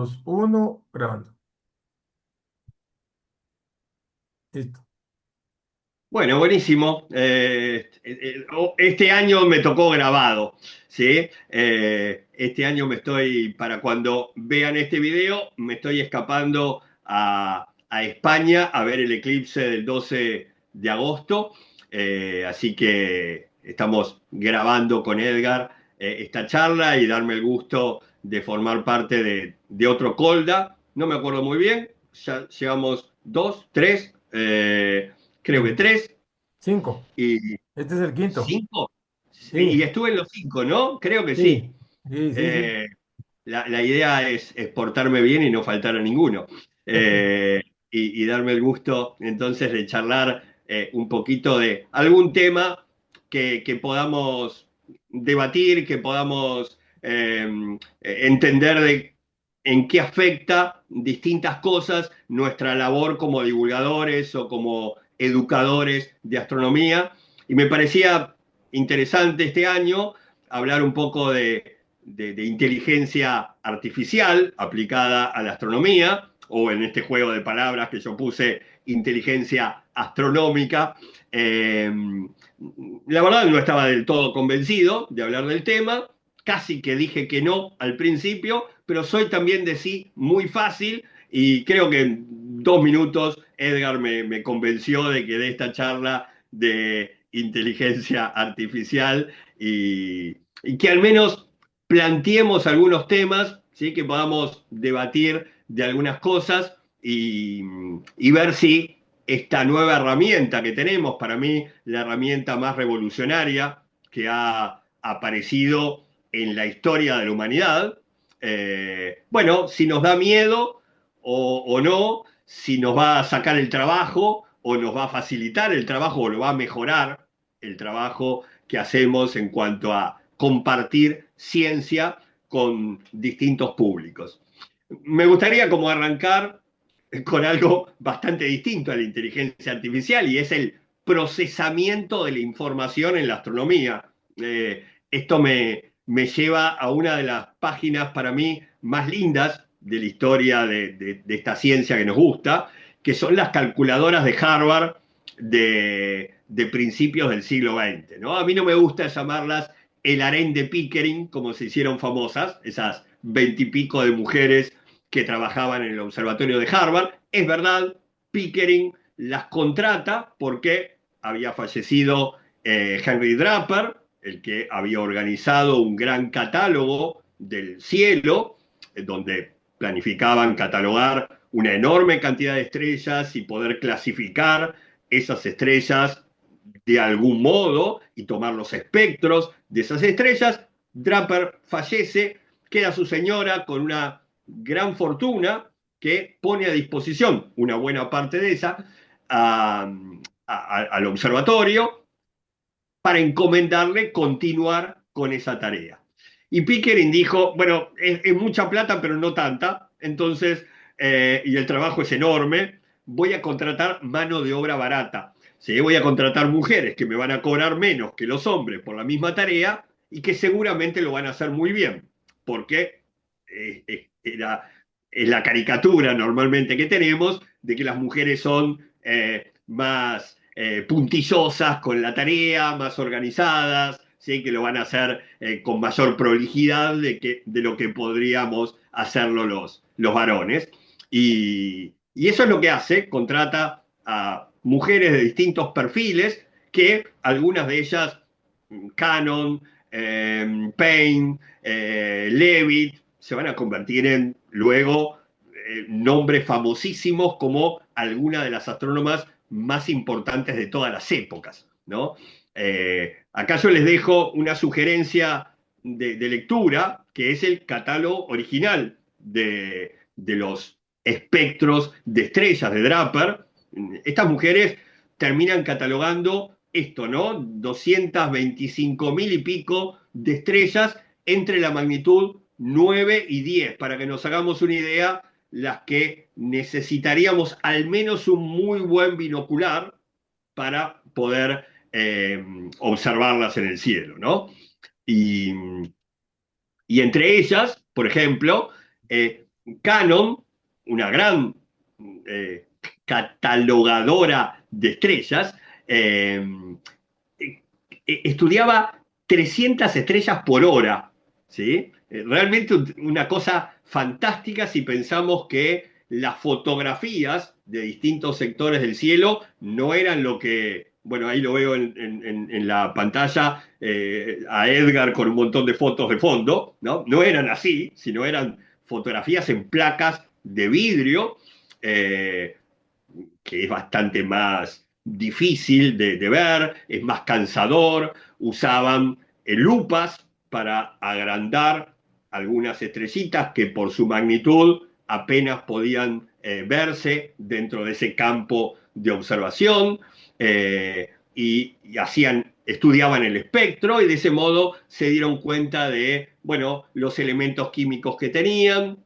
dos, uno, grabando. Listo. Bueno, buenísimo. Este año me tocó grabado, ¿sí? Este año para cuando vean este video, me estoy escapando a España a ver el eclipse del 12 de agosto. Así que estamos grabando con Edgar esta charla y darme el gusto de formar parte de otro Colda. No me acuerdo muy bien, ya llevamos dos, tres. Creo que Cinco. tres Cinco. y Este es el quinto. cinco. Y Sí, estuve en los cinco, ¿no? Creo que sí, sí. sí, sí, sí. Eh, la idea es portarme bien y no faltar a ninguno. Eh, y darme el gusto entonces de charlar un poquito de algún tema que podamos debatir, que podamos entender de en qué afecta distintas cosas nuestra labor como divulgadores o como educadores de astronomía. Y me parecía interesante este año hablar un poco de inteligencia artificial aplicada a la astronomía, o en este juego de palabras que yo puse, inteligencia astronómica. Eh, la verdad no estaba del todo convencido de hablar del tema, casi que dije que no al principio, pero soy también de sí muy fácil y creo que en 2 minutos Edgar me convenció de que de esta charla de inteligencia artificial y que al menos planteemos algunos temas, ¿sí? Que podamos debatir de algunas cosas y ver si esta nueva herramienta que tenemos, para mí la herramienta más revolucionaria que ha aparecido en la historia de la humanidad, bueno, si nos da miedo o no, si nos va a sacar el trabajo o nos va a facilitar el trabajo o lo va a mejorar el trabajo que hacemos en cuanto a compartir ciencia con distintos públicos. Me gustaría como arrancar con algo bastante distinto a la inteligencia artificial y es el procesamiento de la información en la astronomía. Esto me lleva a una de las páginas para mí más lindas de la historia de esta ciencia que nos gusta, que son las calculadoras de Harvard de principios del siglo XX, ¿no? A mí no me gusta llamarlas el harén de Pickering, como se hicieron famosas, esas 20 y pico de mujeres que trabajaban en el observatorio de Harvard. Es verdad, Pickering las contrata porque había fallecido Henry Draper, el que había organizado un gran catálogo del cielo, donde planificaban catalogar una enorme cantidad de estrellas y poder clasificar esas estrellas de algún modo y tomar los espectros de esas estrellas. Draper fallece, queda su señora con una gran fortuna que pone a disposición una buena parte de esa al observatorio para encomendarle continuar con esa tarea. Y Pickering dijo, bueno, es mucha plata, pero no tanta, entonces, y el trabajo es enorme, voy a contratar mano de obra barata. ¿Sí? Voy a contratar mujeres que me van a cobrar menos que los hombres por la misma tarea y que seguramente lo van a hacer muy bien, porque era, es la caricatura normalmente que tenemos de que las mujeres son más puntillosas con la tarea, más organizadas, ¿sí? Que lo van a hacer con mayor prolijidad de lo que podríamos hacerlo los varones. Y eso es lo que hace, contrata a mujeres de distintos perfiles, que algunas de ellas, Cannon, Payne, Leavitt, se van a convertir en luego nombres famosísimos como algunas de las astrónomas más importantes de todas las épocas, ¿no? Acá yo les dejo una sugerencia de lectura, que es el catálogo original de los espectros de estrellas de Draper. Estas mujeres terminan catalogando esto, ¿no? 225.000 y pico de estrellas entre la magnitud 9 y 10, para que nos hagamos una idea, las que necesitaríamos al menos un muy buen binocular para poder observarlas en el cielo, ¿no? Y, y entre ellas, por ejemplo, Canon, una gran eh, catalogadora de estrellas, eh, estudiaba 300 estrellas por hora, ¿sí? Realmente una cosa fantástica si pensamos que las fotografías de distintos sectores del cielo no eran lo que, bueno, ahí lo veo en la pantalla, a Edgar con un montón de fotos de fondo, ¿no? No eran así, sino eran fotografías en placas de vidrio, eh, que es bastante más difícil de ver, es más cansador, usaban lupas para agrandar algunas estrellitas que por su magnitud apenas podían verse dentro de ese campo de observación, y hacían, estudiaban el espectro y de ese modo se dieron cuenta de, bueno, los elementos químicos que tenían.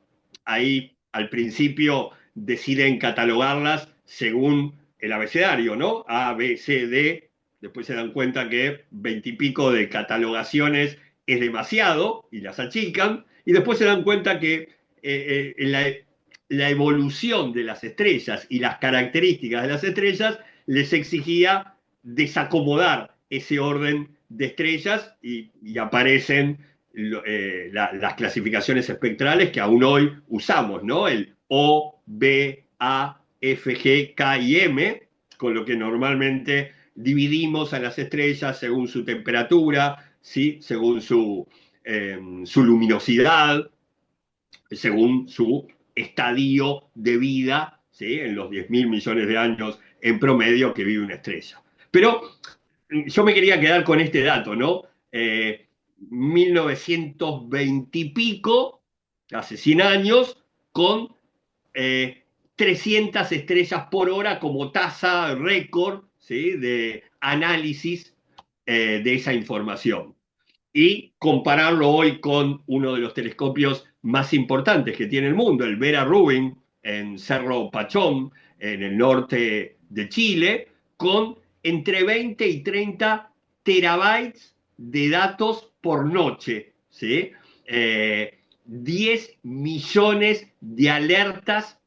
Ahí al principio deciden catalogarlas según el abecedario, ¿no? A, B, C, D. Después se dan cuenta que 20 y pico de catalogaciones es demasiado y las achican. Y después se dan cuenta que la evolución de las estrellas y las características de las estrellas les exigía desacomodar ese orden de estrellas y aparecen las clasificaciones espectrales que aún hoy usamos, ¿no? El O, B, A, F, G, K y M, con lo que normalmente dividimos a las estrellas según su temperatura, ¿sí? Según su luminosidad, según su estadio de vida, ¿sí? En los 10.000 millones de años en promedio que vive una estrella. Pero yo me quería quedar con este dato, ¿no? 1920 y pico, hace 100 años, con 300 estrellas por hora como tasa récord, ¿sí? De análisis de esa información. Y compararlo hoy con uno de los telescopios más importantes que tiene el mundo, el Vera Rubin, en Cerro Pachón, en el norte de Chile, con entre 20 y 30 terabytes de datos por noche, ¿sí? 10 millones de alertas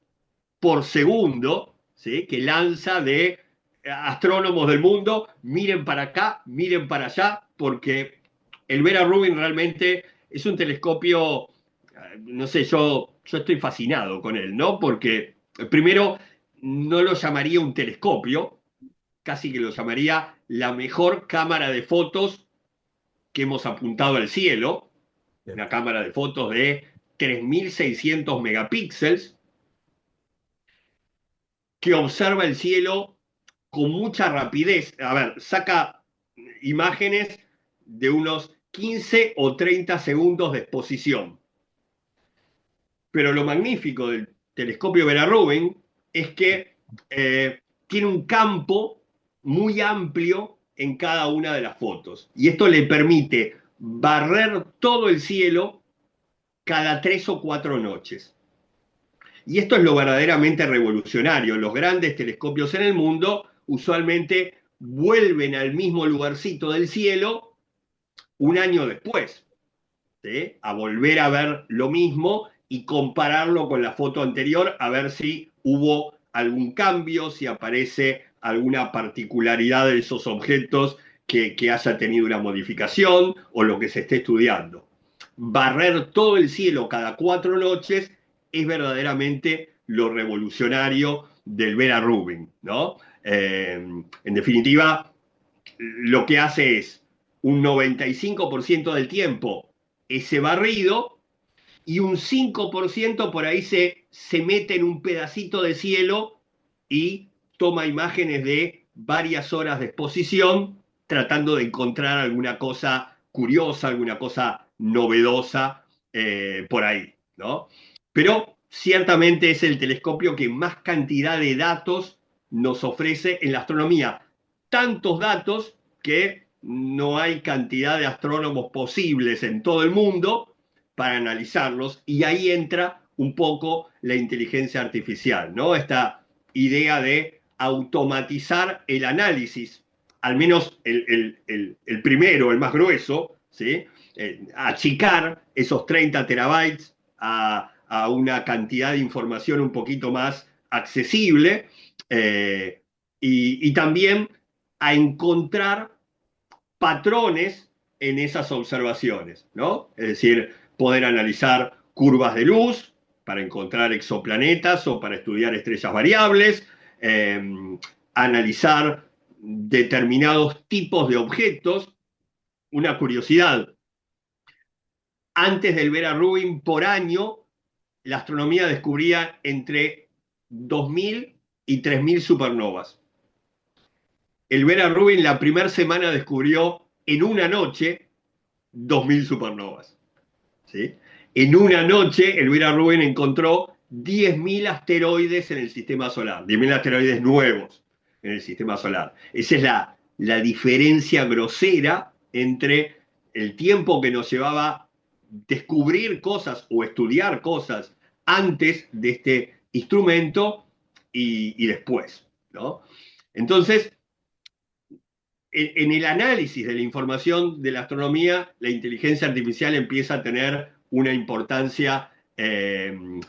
por segundo, ¿sí? Que lanza de astrónomos del mundo, miren para acá, miren para allá, porque el Vera Rubin realmente es un telescopio, no sé, yo estoy fascinado con él, ¿no? Porque primero no lo llamaría un telescopio, casi que lo llamaría la mejor cámara de fotos que hemos apuntado al cielo, Bien. una cámara de fotos de 3.600 megapíxeles, que observa el cielo con mucha rapidez. A ver, saca imágenes de unos 15 o 30 segundos de exposición. Pero lo magnífico del telescopio Vera Rubin es que tiene un campo muy amplio en cada una de las fotos. Y esto le permite barrer todo el cielo cada 3 o 4 noches. Y esto es lo verdaderamente revolucionario. Los grandes telescopios en el mundo usualmente vuelven al mismo lugarcito del cielo un año después, ¿sí? A volver a ver lo mismo y compararlo con la foto anterior a ver si hubo algún cambio, si aparece alguna particularidad de esos objetos que haya tenido una modificación o lo que se esté estudiando. Barrer todo el cielo cada 4 noches es verdaderamente lo revolucionario del Vera Rubin, ¿no? En definitiva, lo que hace es un 95% del tiempo ese barrido y un 5% por ahí se mete en un pedacito de cielo y toma imágenes de varias horas de exposición tratando de encontrar alguna cosa curiosa, alguna cosa novedosa por ahí, ¿no? Pero ciertamente es el telescopio que más cantidad de datos nos ofrece en la astronomía. Tantos datos que no hay cantidad de astrónomos posibles en todo el mundo para analizarlos, y ahí entra un poco la inteligencia artificial, ¿no? Esta idea de automatizar el análisis, al menos el primero, el más grueso, ¿sí? Achicar esos 30 terabytes a una cantidad de información un poquito más accesible, y también a encontrar patrones en esas observaciones, ¿no? Es decir, poder analizar curvas de luz para encontrar exoplanetas o para estudiar estrellas variables, eh, analizar determinados tipos de objetos. Una curiosidad, antes del Vera Rubin, por año, la astronomía descubría entre 2.000 y 3.000 supernovas. El Vera Rubin la primera semana descubrió en una noche 2.000 supernovas. ¿Sí? En una noche, Elvira Rubin encontró 10.000 asteroides en el sistema solar, 10.000 asteroides nuevos en el sistema solar. Esa es la diferencia grosera entre el tiempo que nos llevaba descubrir cosas o estudiar cosas antes de este instrumento y después, ¿no? Entonces, en el análisis de la información de la astronomía, la inteligencia artificial empieza a tener una importancia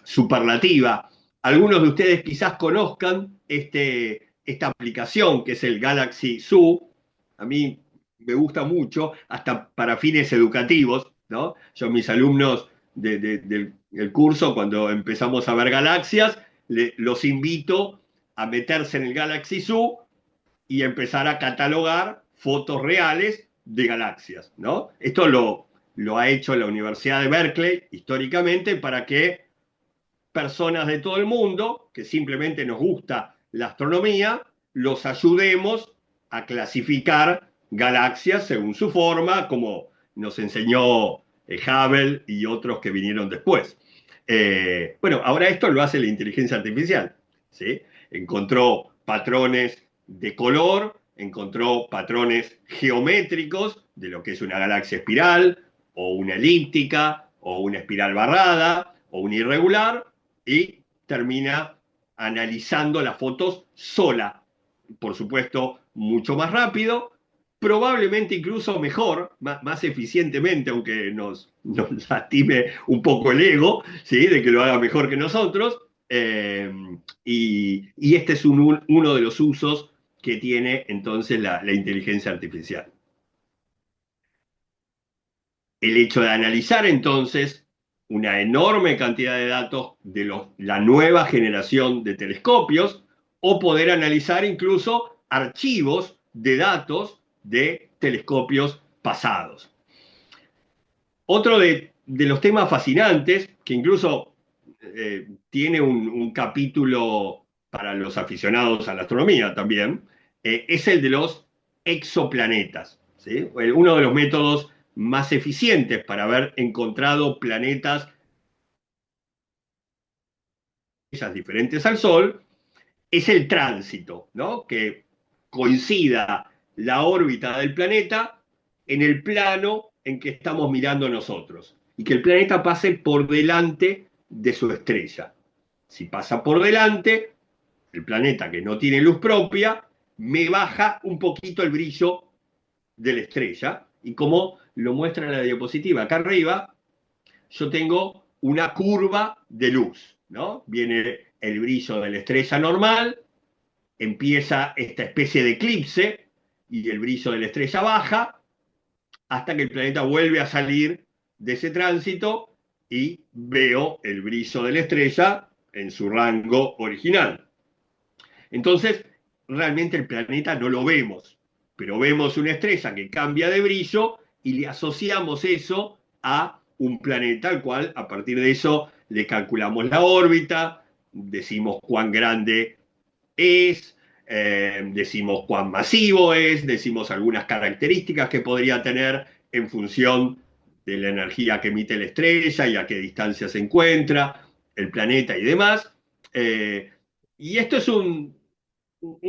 superlativa. Algunos de ustedes quizás conozcan esta aplicación que es el Galaxy Zoo. A mí me gusta mucho, hasta para fines educativos, ¿no? Yo, mis alumnos del curso, cuando empezamos a ver galaxias, los invito a meterse en el Galaxy Zoo y empezar a catalogar fotos reales de galaxias, ¿no? Esto lo ha hecho la Universidad de Berkeley históricamente para que personas de todo el mundo, que simplemente nos gusta la astronomía, los ayudemos a clasificar galaxias según su forma, como nos enseñó Hubble y otros que vinieron después. Bueno, ahora esto lo hace la inteligencia artificial, ¿sí? Encontró patrones de color, encontró patrones geométricos de lo que es una galaxia espiral, o una elíptica, o una espiral barrada, o una irregular, y termina analizando las fotos sola. Por supuesto, mucho más rápido, probablemente incluso mejor, más eficientemente, aunque nos lastime un poco el ego, ¿sí? De que lo haga mejor que nosotros. Y este es uno de los usos que tiene entonces la inteligencia artificial. El hecho de analizar entonces una enorme cantidad de datos de la nueva generación de telescopios, o poder analizar incluso archivos de datos de telescopios pasados. Otro de los temas fascinantes, que incluso tiene un capítulo para los aficionados a la astronomía también, es el de los exoplanetas, ¿sí? Uno de los métodos más eficientes para haber encontrado planetas diferentes al Sol es el tránsito, ¿no? Que coincida la órbita del planeta en el plano en que estamos mirando nosotros y que el planeta pase por delante de su estrella. Si pasa por delante, el planeta que no tiene luz propia, me baja un poquito el brillo de la estrella, y como lo muestra en la diapositiva acá arriba, yo tengo una curva de luz, ¿no? Viene el brillo de la estrella normal, empieza esta especie de eclipse y el brillo de la estrella baja hasta que el planeta vuelve a salir de ese tránsito y veo el brillo de la estrella en su rango original. Entonces, realmente el planeta no lo vemos, pero vemos una estrella que cambia de brillo y le asociamos eso a un planeta al cual a partir de eso le calculamos la órbita, decimos cuán grande es, decimos cuán masivo es, decimos algunas características que podría tener en función de la energía que emite la estrella y a qué distancia se encuentra el planeta y demás. Y esto es un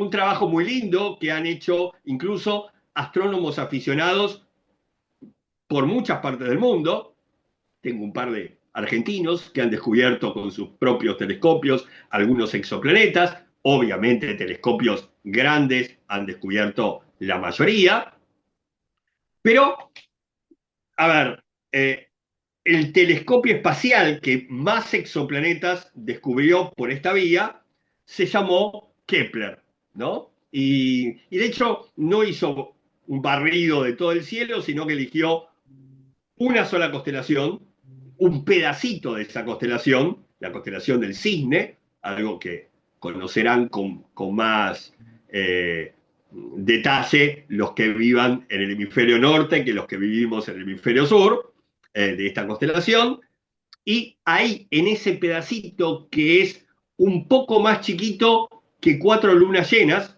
trabajo muy lindo que han hecho incluso astrónomos aficionados por muchas partes del mundo. Tengo un par de argentinos que han descubierto con sus propios telescopios algunos exoplanetas. Obviamente telescopios grandes han descubierto la mayoría. Pero, a ver, el telescopio espacial que más exoplanetas descubrió por esta vía se llamó Kepler, ¿no? Y de hecho no hizo un barrido de todo el cielo, sino que eligió una sola constelación, un pedacito de esa constelación, la constelación del Cisne, algo que conocerán con más detalle los que vivan en el hemisferio norte que los que vivimos en el hemisferio sur, de esta constelación. Y ahí, en ese pedacito que es un poco más chiquito que 4 lunas llenas,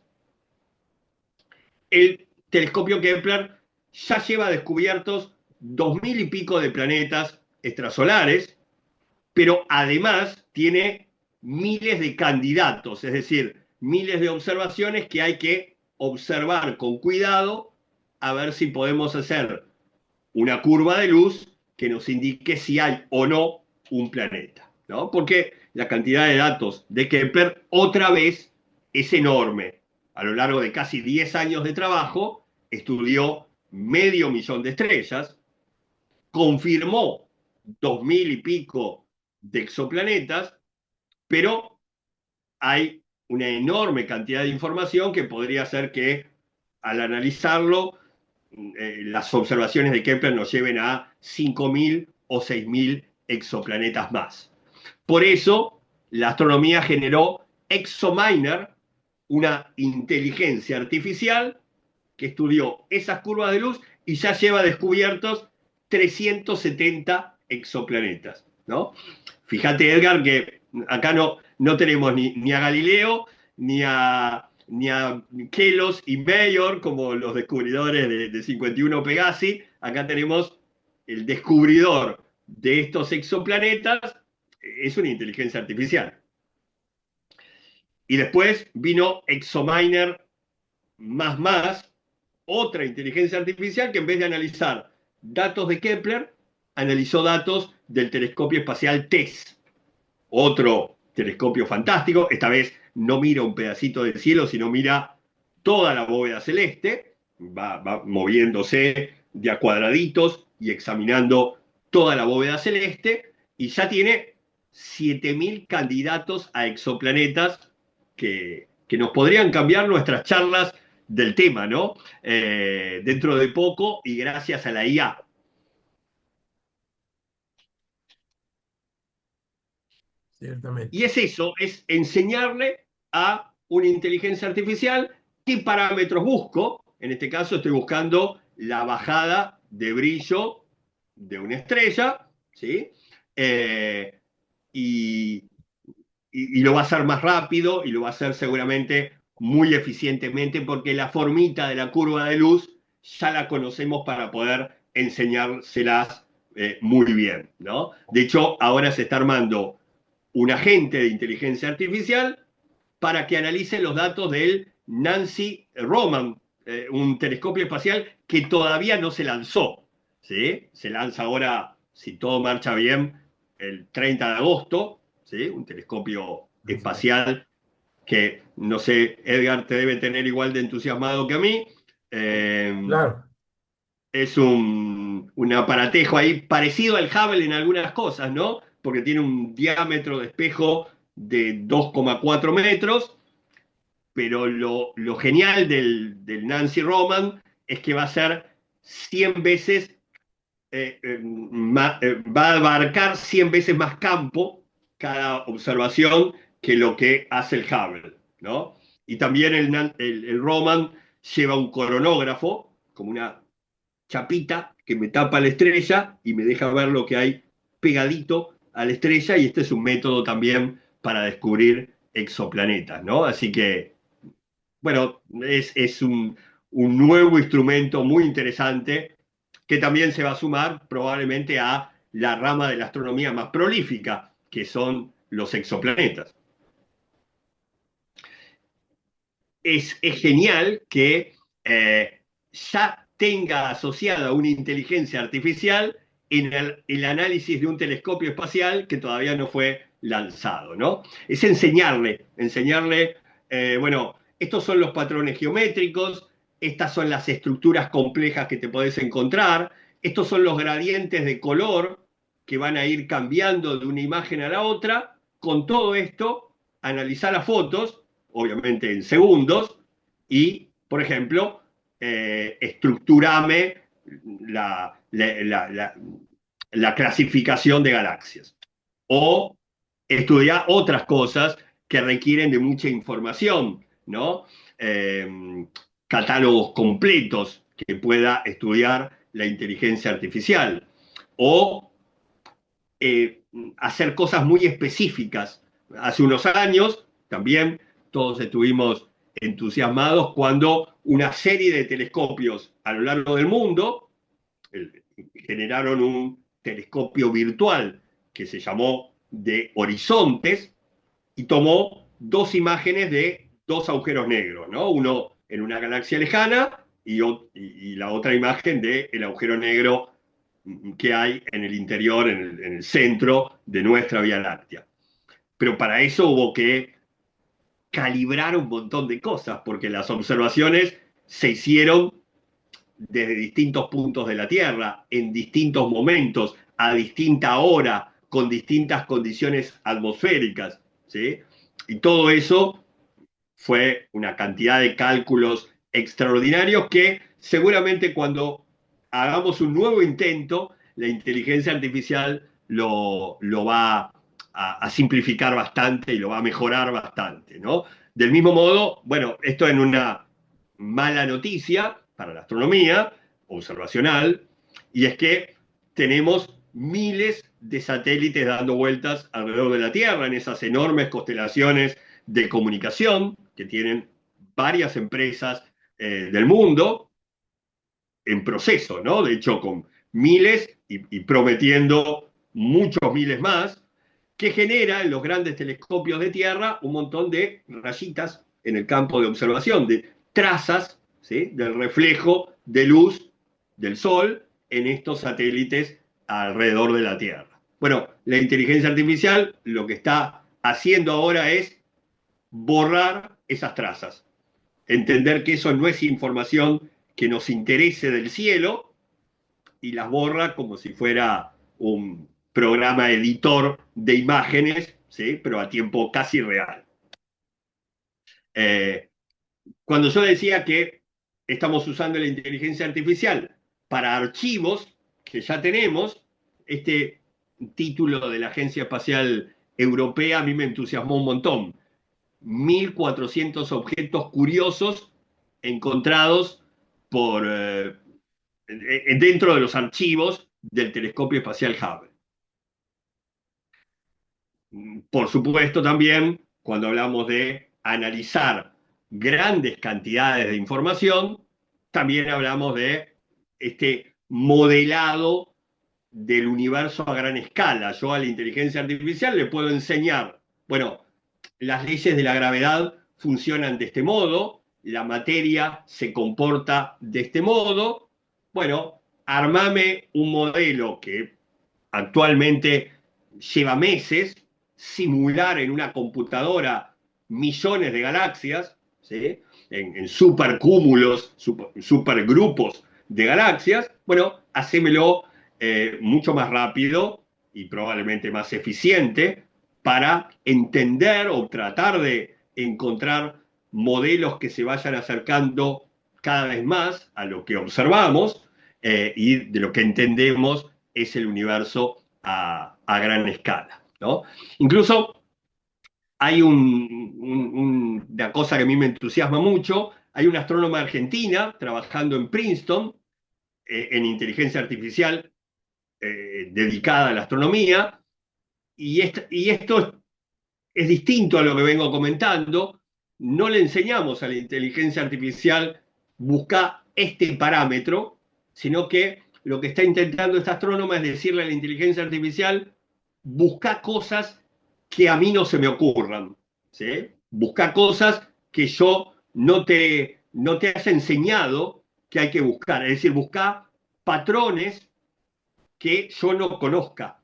el telescopio Kepler ya lleva descubiertos 2000 y pico de planetas extrasolares, pero además tiene miles de candidatos, es decir, miles de observaciones que hay que observar con cuidado a ver si podemos hacer una curva de luz que nos indique si hay o no un planeta, ¿no? Porque la cantidad de datos de Kepler otra vez es enorme. A lo largo de casi 10 años de trabajo, estudió 500.000 de estrellas, confirmó 2000 y pico de exoplanetas, pero hay una enorme cantidad de información que podría hacer que al analizarlo las observaciones de Kepler nos lleven a 5.000 o 6.000 exoplanetas más. Por eso, la astronomía generó ExoMiner, una inteligencia artificial que estudió esas curvas de luz y ya lleva descubiertos 370 exoplanetas, ¿no? Fíjate, Edgar, que acá no tenemos ni a Galileo, ni a Kelos y Mayor como los descubridores de 51 Pegasi. Acá tenemos el descubridor de estos exoplanetas, es una inteligencia artificial. Y después vino ExoMiner más, otra inteligencia artificial que en vez de analizar datos de Kepler, analizó datos del telescopio espacial TESS, otro telescopio fantástico. Esta vez no mira un pedacito del cielo, sino mira toda la bóveda celeste, va moviéndose de a cuadraditos y examinando toda la bóveda celeste, y ya tiene 7.000 candidatos a exoplanetas que nos podrían cambiar nuestras charlas del tema, ¿no? Dentro de poco y gracias a la IA. Ciertamente. Y es eso, es enseñarle a una inteligencia artificial qué parámetros busco. En este caso estoy buscando la bajada de brillo de una estrella, ¿sí? Eh, y, y lo va a hacer más rápido y lo va a hacer seguramente muy eficientemente porque la formita de la curva de luz ya la conocemos para poder enseñárselas muy bien, ¿no? De hecho, ahora se está armando un agente de inteligencia artificial para que analice los datos del Nancy Roman, un telescopio espacial que todavía no se lanzó, ¿sí? Se lanza ahora, si todo marcha bien, el 30 de agosto, ¿sí? Un telescopio Así es. espacial que, no sé, Edgar te debe tener igual de entusiasmado que a mí. Claro. Es un aparatejo ahí parecido al Hubble en algunas cosas, ¿no? Porque tiene un diámetro de espejo de 2,4 metros, pero lo genial del Nancy Roman es que va a ser 100 veces, va a abarcar 100 veces más campo cada observación que lo que hace el Hubble, ¿no? Y también el Roman lleva un coronógrafo, como una chapita que me tapa la estrella y me deja ver lo que hay pegadito a la estrella, y este es un método también para descubrir exoplanetas, ¿no? Así que, bueno, es un nuevo instrumento muy interesante que también se va a sumar probablemente a la rama de la astronomía más prolífica, que son los exoplanetas. Es genial que ya tenga asociada una inteligencia artificial en el análisis de un telescopio espacial que todavía no fue lanzado, ¿no? Es enseñarle, bueno, estos son los patrones geométricos, estas son las estructuras complejas que te podés encontrar, estos son los gradientes de color que van a ir cambiando de una imagen a la otra. Con todo esto, analizar las fotos, obviamente en segundos, y, por ejemplo, estructurame la, la, la, la, la clasificación de galaxias. O estudiar otras cosas que requieren de mucha información, ¿no? Eh, Catálogos completos que pueda estudiar la inteligencia artificial. O eh, hacer cosas muy específicas. Hace unos años también todos estuvimos entusiasmados cuando una serie de telescopios a lo largo del mundo generaron un telescopio virtual que se llamó de horizontes y tomó dos imágenes de dos agujeros negros, ¿no? Uno en una galaxia lejana y la otra imagen del agujero negro que hay en el interior, en el centro de nuestra Vía Láctea. Pero para eso hubo que calibrar un montón de cosas, porque las observaciones se hicieron desde distintos puntos de la Tierra, en distintos momentos, a distinta hora, con distintas condiciones atmosféricas, ¿sí? Y todo eso fue una cantidad de cálculos extraordinarios que seguramente cuando hagamos un nuevo intento, la inteligencia artificial lo va a simplificar bastante y lo va a mejorar bastante, ¿no? Del mismo modo, bueno, esto en una mala noticia para la astronomía observacional, y es que tenemos miles de satélites dando vueltas alrededor de la Tierra en esas enormes constelaciones de comunicación que tienen varias empresas del mundo en proceso, ¿no? De hecho, con miles y prometiendo muchos miles más, que genera en los grandes telescopios de Tierra un montón de rayitas en el campo de observación, de trazas, ¿sí? Del reflejo de luz del Sol en estos satélites alrededor de la Tierra. Bueno, la inteligencia artificial lo que está haciendo ahora es borrar esas trazas, entender que eso no es información que nos interese del cielo y las borra como si fuera un programa editor de imágenes, ¿sí? Pero a tiempo casi real. Eh, Cuando yo decía que estamos usando la inteligencia artificial para archivos que ya tenemos, este título de la Agencia Espacial Europea a mí me entusiasmó un montón. 1.400 objetos curiosos encontrados dentro de los archivos del telescopio espacial Hubble. Por supuesto, también cuando hablamos de analizar grandes cantidades de información, también hablamos de este modelado del universo a gran escala. Yo a la inteligencia artificial le puedo enseñar, bueno, las leyes de la gravedad funcionan de este modo, la materia se comporta de este modo. Bueno, armame un modelo que actualmente lleva meses, simular en una computadora millones de galaxias, ¿sí? En supercúmulos, supergrupos de galaxias. Bueno, hacémelo mucho más rápido y probablemente más eficiente para entender o tratar de encontrar modelos que se vayan acercando cada vez más a lo que observamos y de lo que entendemos es el universo a gran escala, ¿no? Incluso hay una cosa que a mí me entusiasma mucho, hay una astrónoma argentina trabajando en Princeton en inteligencia artificial dedicada a la astronomía, y esto es distinto a lo que vengo comentando. No le enseñamos a la inteligencia artificial buscar este parámetro, sino que lo que está intentando esta astrónoma es decirle a la inteligencia artificial, busca cosas que a mí no se me ocurran, ¿sí? Busca cosas que yo no te haya enseñado que hay que buscar, es decir, busca patrones que yo no conozca,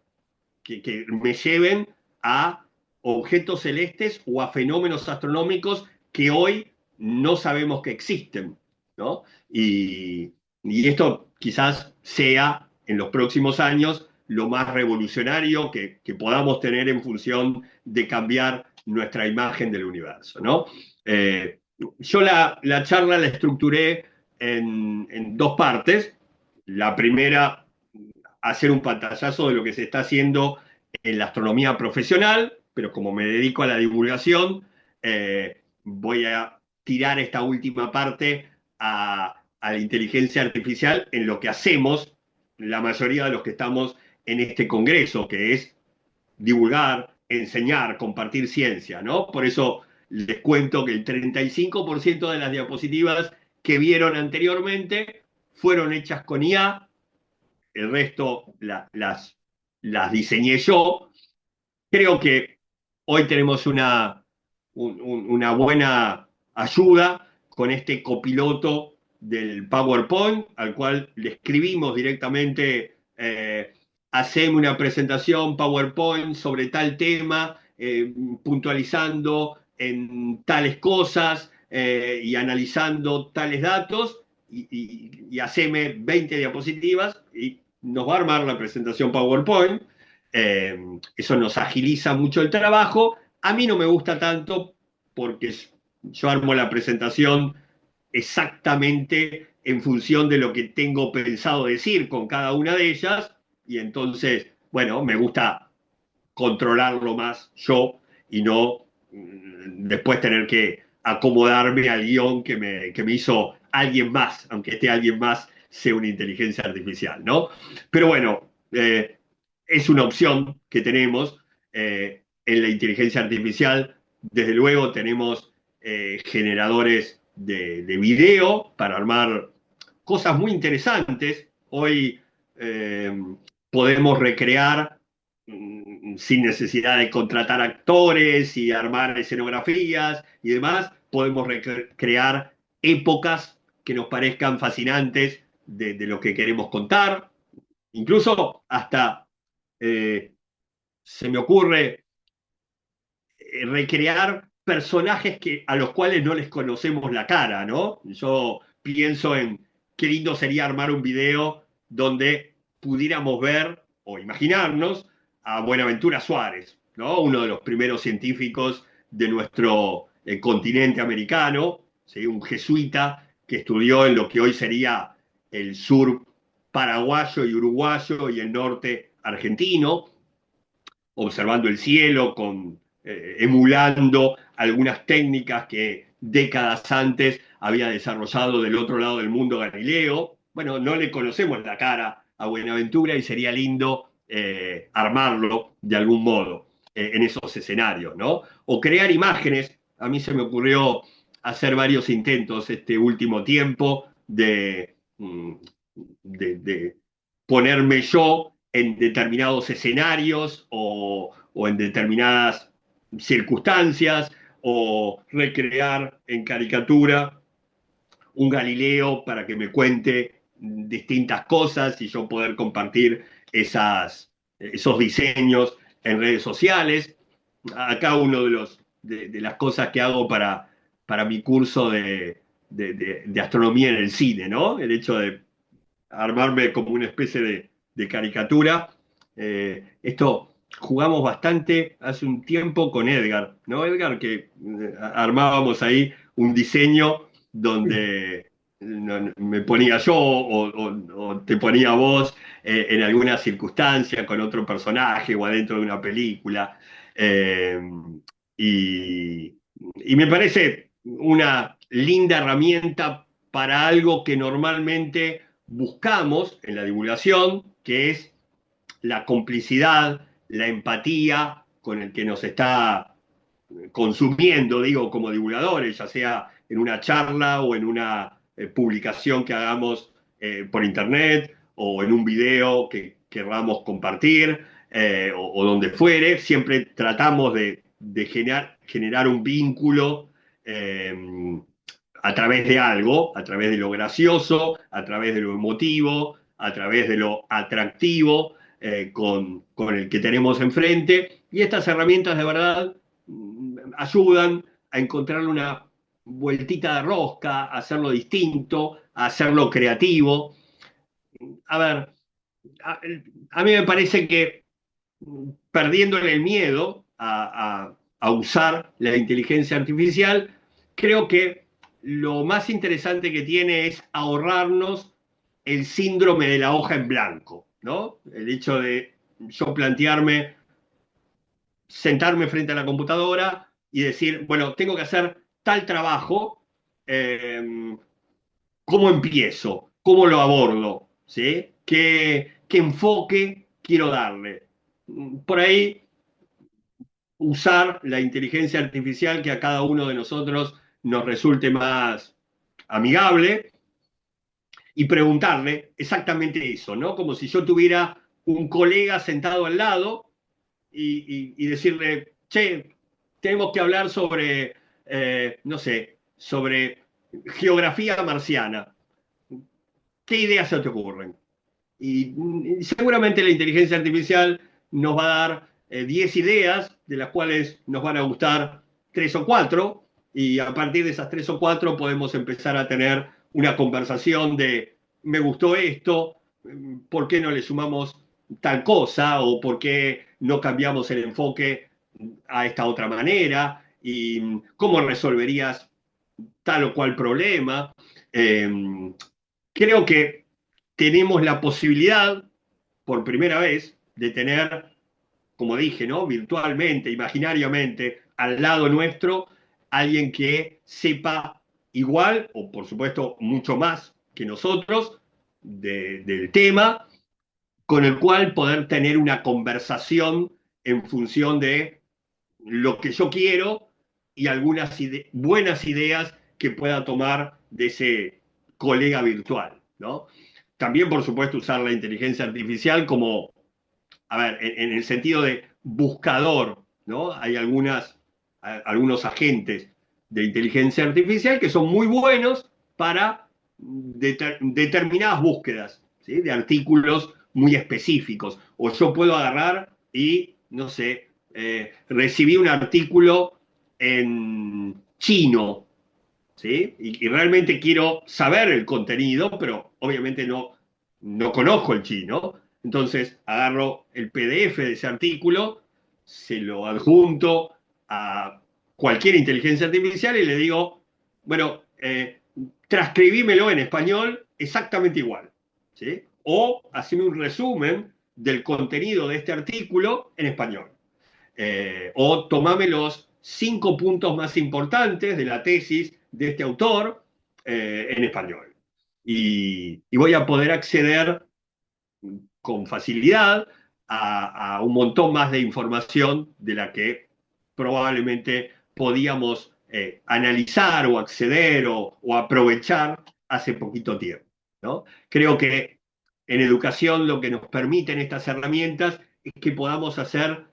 que me lleven a objetos celestes o a fenómenos astronómicos que hoy no sabemos que existen, ¿no? Y esto quizás sea en los próximos años lo más revolucionario que podamos tener en función de cambiar nuestra imagen del universo, ¿no? Yo la charla la estructuré en dos partes. La primera, hacer un pantallazo de lo que se está haciendo en la astronomía profesional, pero como me dedico a la divulgación, voy a tirar esta última parte a la inteligencia artificial en lo que hacemos la mayoría de los que estamos en este congreso, que es divulgar, enseñar, compartir ciencia, ¿no? Por eso les cuento que el 35% de las diapositivas que vieron anteriormente fueron hechas con IA, el resto las diseñé yo. Creo que hoy tenemos una buena ayuda con este copiloto del PowerPoint, al cual le escribimos directamente, haceme una presentación PowerPoint sobre tal tema, puntualizando en tales cosas y analizando tales datos, y haceme 20 diapositivas y nos va a armar la presentación PowerPoint. Eso nos agiliza mucho el trabajo. A mí no me gusta tanto porque yo armo la presentación exactamente en función de lo que tengo pensado decir con cada una de ellas, y entonces, bueno, me gusta controlarlo más yo y no después tener que acomodarme al guión que me hizo alguien más, aunque este alguien más sea una inteligencia artificial, ¿no? Pero bueno, es una opción que tenemos en la inteligencia artificial. Desde luego tenemos generadores de video para armar cosas muy interesantes. Hoy eh, podemos recrear sin necesidad de contratar actores y armar escenografías y demás, podemos recrear épocas que nos parezcan fascinantes de lo que queremos contar. Incluso hasta eh, se me ocurre recrear personajes a los cuales no les conocemos la cara, ¿no? Yo pienso en qué lindo sería armar un video donde pudiéramos ver o imaginarnos a Buenaventura Suárez, ¿no? Uno de los primeros científicos de nuestro continente americano, ¿sí? Un jesuita que estudió en lo que hoy sería el sur paraguayo y uruguayo y el norte argentino, observando el cielo, emulando algunas técnicas que décadas antes había desarrollado del otro lado del mundo Galileo. Bueno, no le conocemos la cara a Buenaventura y sería lindo armarlo de algún modo en esos escenarios, ¿no? O crear imágenes. A mí se me ocurrió hacer varios intentos este último tiempo de ponerme yo en determinados escenarios o en determinadas circunstancias, o recrear en caricatura un Galileo para que me cuente distintas cosas y yo poder compartir esos diseños en redes sociales. Acá uno de las cosas que hago para mi curso de astronomía en el cine, ¿no? El hecho de armarme como una especie de caricatura. Esto jugamos bastante hace un tiempo con Edgar, ¿no, Edgar? Que armábamos ahí un diseño Sí. donde me ponía yo o te ponía vos en alguna circunstancia con otro personaje o adentro de una película. Eh, y, y me parece una linda herramienta para algo que normalmente buscamos en la divulgación, que es la complicidad, la empatía con el que nos está consumiendo, digo, como divulgadores, ya sea en una charla o en una publicación que hagamos por internet o en un video que queramos compartir o donde fuere. Siempre tratamos de generar un vínculo eh, a través de algo, a través de lo gracioso, a través de lo emotivo, a través de lo atractivo con el que tenemos enfrente. Y estas herramientas de verdad ayudan a encontrar una vueltita de rosca, a hacerlo distinto, a hacerlo creativo. A ver, a, a mí me parece que perdiéndole el miedo a usar la inteligencia artificial, creo que lo más interesante que tiene es ahorrarnos el síndrome de la hoja en blanco, ¿no? El hecho de yo plantearme, sentarme frente a la computadora y decir, bueno, tengo que hacer tal trabajo, eh, ¿cómo empiezo? ¿Cómo lo abordo? ¿Sí? ¿Qué enfoque quiero darle? Por ahí usar la inteligencia artificial que a cada uno de nosotros nos resulte más amigable y preguntarle exactamente eso, ¿no? Como si yo tuviera un colega sentado al lado y decirle, che, tenemos que hablar sobre, no sé, sobre geografía marciana. ¿Qué ideas se te ocurren? Y seguramente la inteligencia artificial nos va a dar 10 ideas, de las cuales nos van a gustar 3 o 4, y a partir de esas 3 o 4 podemos empezar a tener una conversación de, me gustó esto, ¿por qué no le sumamos tal cosa? ¿O por qué no cambiamos el enfoque a esta otra manera? ¿Y cómo resolverías tal o cual problema? Eh, Creo que tenemos la posibilidad, por primera vez, de tener, como dije, ¿no? Virtualmente, imaginariamente, al lado nuestro, alguien que sepa igual, o por supuesto mucho más que nosotros, del tema, con el cual poder tener una conversación en función de lo que yo quiero y algunas buenas ideas que pueda tomar de ese colega virtual, ¿no? También, por supuesto, usar la inteligencia artificial como, a ver, en el sentido de buscador, ¿no? Hay algunos agentes de inteligencia artificial que son muy buenos para determinadas búsquedas, ¿sí? De artículos muy específicos. O yo puedo agarrar y, no sé, recibí un artículo en chino, ¿sí? Y realmente quiero saber el contenido, pero obviamente no conozco el chino. Entonces agarro el PDF de ese artículo, se lo adjunto a cualquier inteligencia artificial y le digo, bueno, transcribímelo en español exactamente igual, ¿sí? O haceme un resumen del contenido de este artículo en español. O tomame los 5 puntos más importantes de la tesis de este autor en español. Y voy a poder acceder con facilidad a un montón más de información de la que probablemente podíamos analizar o acceder o aprovechar hace poquito tiempo, ¿no? Creo que en educación lo que nos permiten estas herramientas es que podamos hacer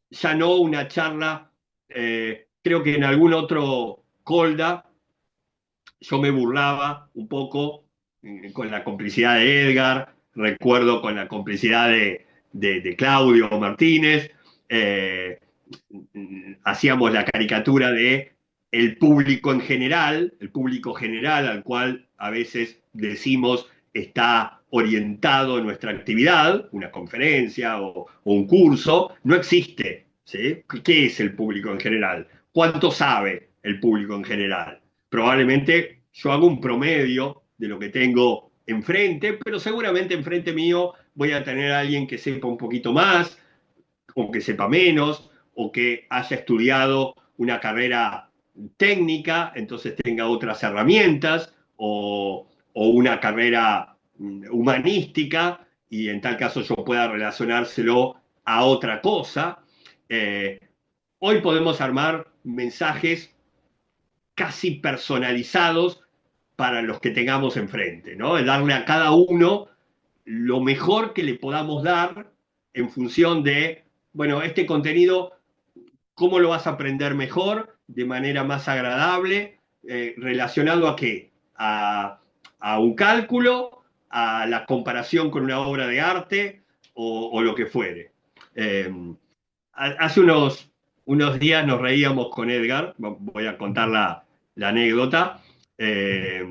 ya no una charla, creo que en algún otro Colda yo me burlaba un poco con la complicidad de Edgar, recuerdo con la complicidad de Claudio Martínez, eh, hacíamos la caricatura de el público en general, el público general al cual a veces decimos está orientado en nuestra actividad, una conferencia o un curso, no existe. ¿Sí? ¿Qué es el público en general? ¿Cuánto sabe el público en general? Probablemente yo hago un promedio de lo que tengo enfrente, pero seguramente enfrente mío voy a tener a alguien que sepa un poquito más, o que sepa menos, o que haya estudiado una carrera técnica, entonces tenga otras herramientas, o una carrera humanística, y en tal caso yo pueda relacionárselo a otra cosa. Eh, Hoy podemos armar mensajes casi personalizados para los que tengamos enfrente, ¿no? De darle a cada uno lo mejor que le podamos dar en función de, bueno, este contenido, ¿cómo lo vas a aprender mejor, de manera más agradable, relacionado a qué? A un cálculo, a la comparación con una obra de arte o lo que fuere. Eh, Hace unos días nos reíamos con Edgar, voy a contar la anécdota. Eh,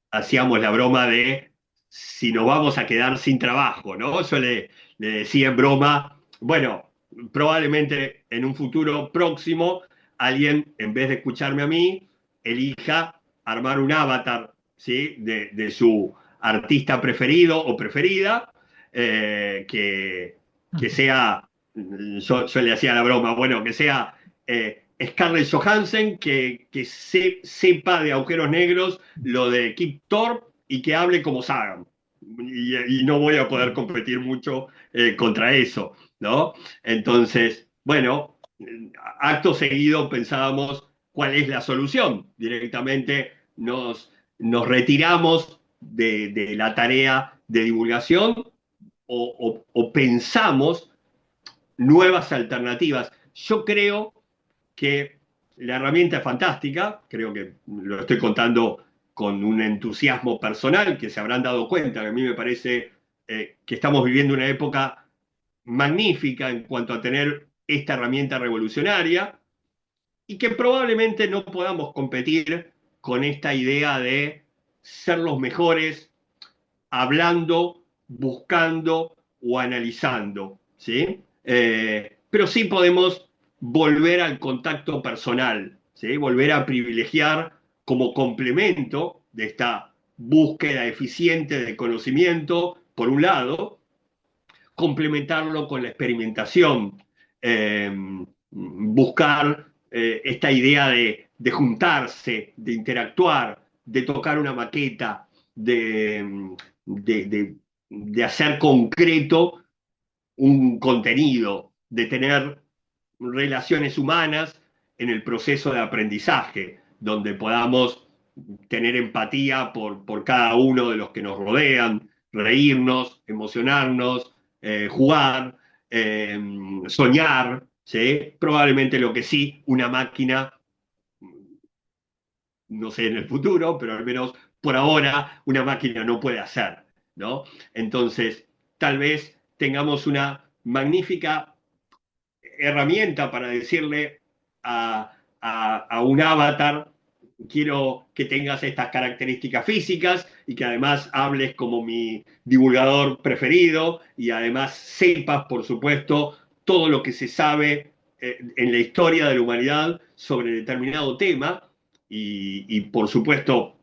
Hacíamos la broma de si nos vamos a quedar sin trabajo, ¿no? Yo le decía en broma, bueno, probablemente en un futuro próximo alguien, en vez de escucharme a mí, elija armar un avatar, ¿sí? De su artista preferido o preferida, que sea, yo le hacía la broma, bueno, que sea Scarlett Johansson, que sepa de agujeros negros lo de Kip Thorne y que hable como Sagan. Y no voy a poder competir mucho contra eso, ¿no? Entonces, bueno, acto seguido pensábamos cuál es la solución. Directamente nos retiramos de la tarea de divulgación o pensamos nuevas alternativas. Yo creo que la herramienta es fantástica, creo que lo estoy contando con un entusiasmo personal, que se habrán dado cuenta, que a mí me parece que estamos viviendo una época magnífica en cuanto a tener esta herramienta revolucionaria y que probablemente no podamos competir con esta idea de ser los mejores hablando, buscando o analizando, ¿sí? Pero sí podemos volver al contacto personal, ¿sí? Volver a privilegiar como complemento de esta búsqueda eficiente de conocimiento, por un lado, complementarlo con la experimentación, eh, buscar esta idea de juntarse, de interactuar, de tocar una maqueta, de, de, de hacer concreto un contenido, de tener relaciones humanas en el proceso de aprendizaje, donde podamos tener empatía por cada uno de los que nos rodean, reírnos, emocionarnos, jugar, eh, soñar, ¿sí? Probablemente lo que sí una máquina, no sé en el futuro, pero al menos por ahora una máquina no puede hacer, ¿no? Entonces, tal vez tengamos una magnífica herramienta para decirle a un avatar, quiero que tengas estas características físicas y que además hables como mi divulgador preferido y además sepas, por supuesto, todo lo que se sabe en la historia de la humanidad sobre determinado tema y por supuesto,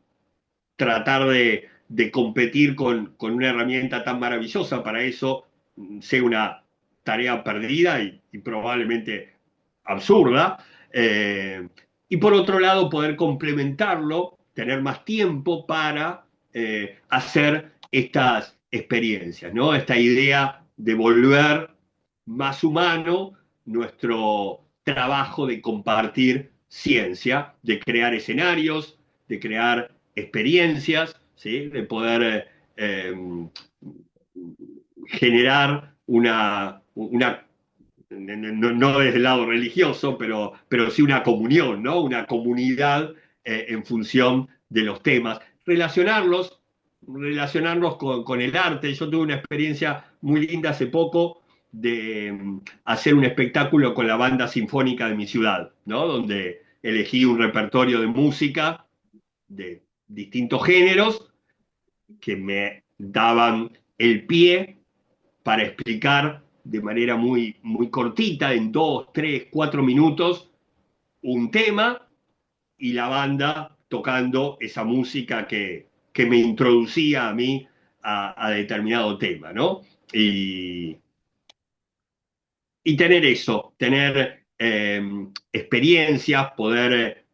tratar de competir con una herramienta tan maravillosa para eso sea una tarea perdida y probablemente absurda. Y por otro lado, poder complementarlo, tener más tiempo para hacer estas experiencias, ¿no? Esta idea de volver más humano nuestro trabajo de compartir ciencia, de crear escenarios, de crear experiencias, ¿sí? De poder generar no desde el lado religioso, pero sí una comunión, ¿no? Una comunidad en función de los temas. Relacionarlos con el arte. Yo tuve una experiencia muy linda hace poco de hacer un espectáculo con la banda sinfónica de mi ciudad, ¿no? Donde elegí un repertorio de música de distintos géneros que me daban el pie para explicar de manera muy, muy cortita, en 2, 3, 4 minutos, un tema y la banda tocando esa música que me introducía a mí a determinado tema, ¿no? Y, y tener eso, tener experiencias, poder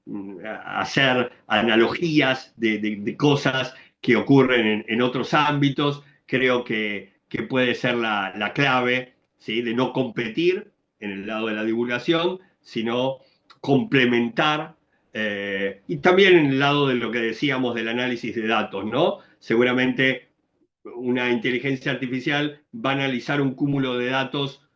hacer analogías de cosas que ocurren en otros ámbitos, creo que puede ser la clave, ¿sí? De no competir en el lado de la divulgación, sino complementar, y también en el lado de lo que decíamos del análisis de datos, ¿no? Seguramente una inteligencia artificial va a analizar un cúmulo de datos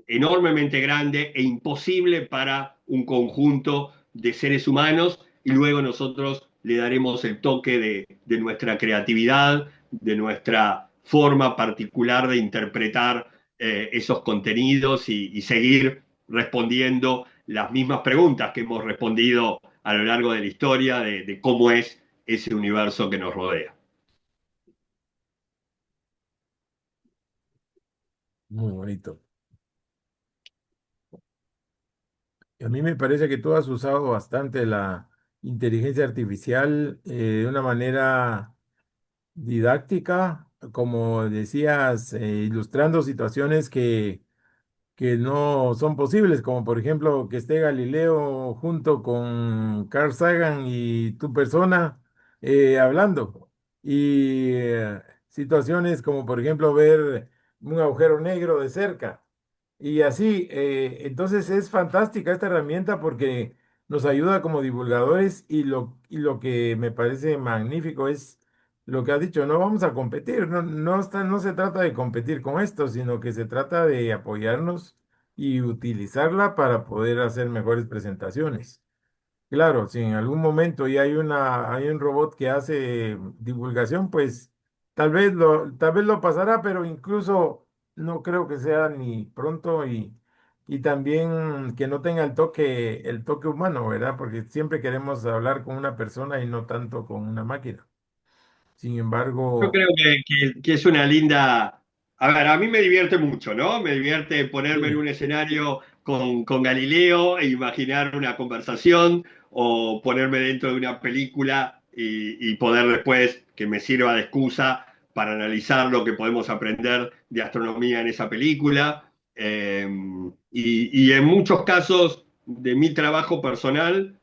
enormemente grande e imposible para un conjunto de seres humanos y luego nosotros le daremos el toque de nuestra creatividad, de nuestra forma particular de interpretar esos contenidos y seguir respondiendo las mismas preguntas que hemos respondido a lo largo de la historia de cómo es ese universo que nos rodea. Muy bonito. A mí me parece que tú has usado bastante la inteligencia artificial de una manera didáctica, como decías, ilustrando situaciones que no son posibles, como por ejemplo que esté Galileo junto con Carl Sagan y tu persona hablando. Y situaciones como por ejemplo ver un agujero negro de cerca. Y así, entonces es fantástica esta herramienta porque nos ayuda como divulgadores y lo que me parece magnífico es lo que has dicho, no vamos a competir, no se trata de competir con esto, sino que se trata de apoyarnos y utilizarla para poder hacer mejores presentaciones. Claro, si en algún momento ya hay un robot que hace divulgación, pues tal vez lo pasará, pero incluso no creo que sea ni pronto y también que no tenga el toque humano, ¿verdad? Porque siempre queremos hablar con una persona y no tanto con una máquina. Sin Yo embargo, creo que es una linda... A ver, a mí me divierte mucho, ¿no? Me divierte ponerme en sí, un escenario con Galileo e imaginar una conversación o ponerme dentro de una película y poder después que me sirva de excusa para analizar lo que podemos aprender de astronomía en esa película. Y en muchos casos de mi trabajo personal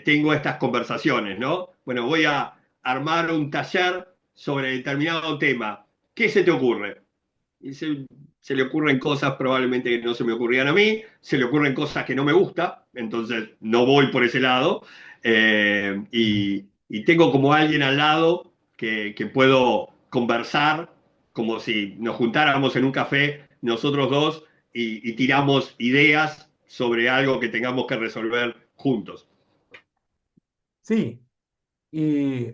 tengo estas conversaciones, ¿no? Bueno, voy a armar un taller sobre determinado tema. ¿Qué se te ocurre? Y se le ocurren cosas probablemente que no se me ocurrían a mí, se le ocurren cosas que no me gusta, entonces no voy por ese lado. Y tengo como alguien al lado que puedo conversar como si nos juntáramos en un café nosotros dos y tiramos ideas sobre algo que tengamos que resolver juntos. sí. Y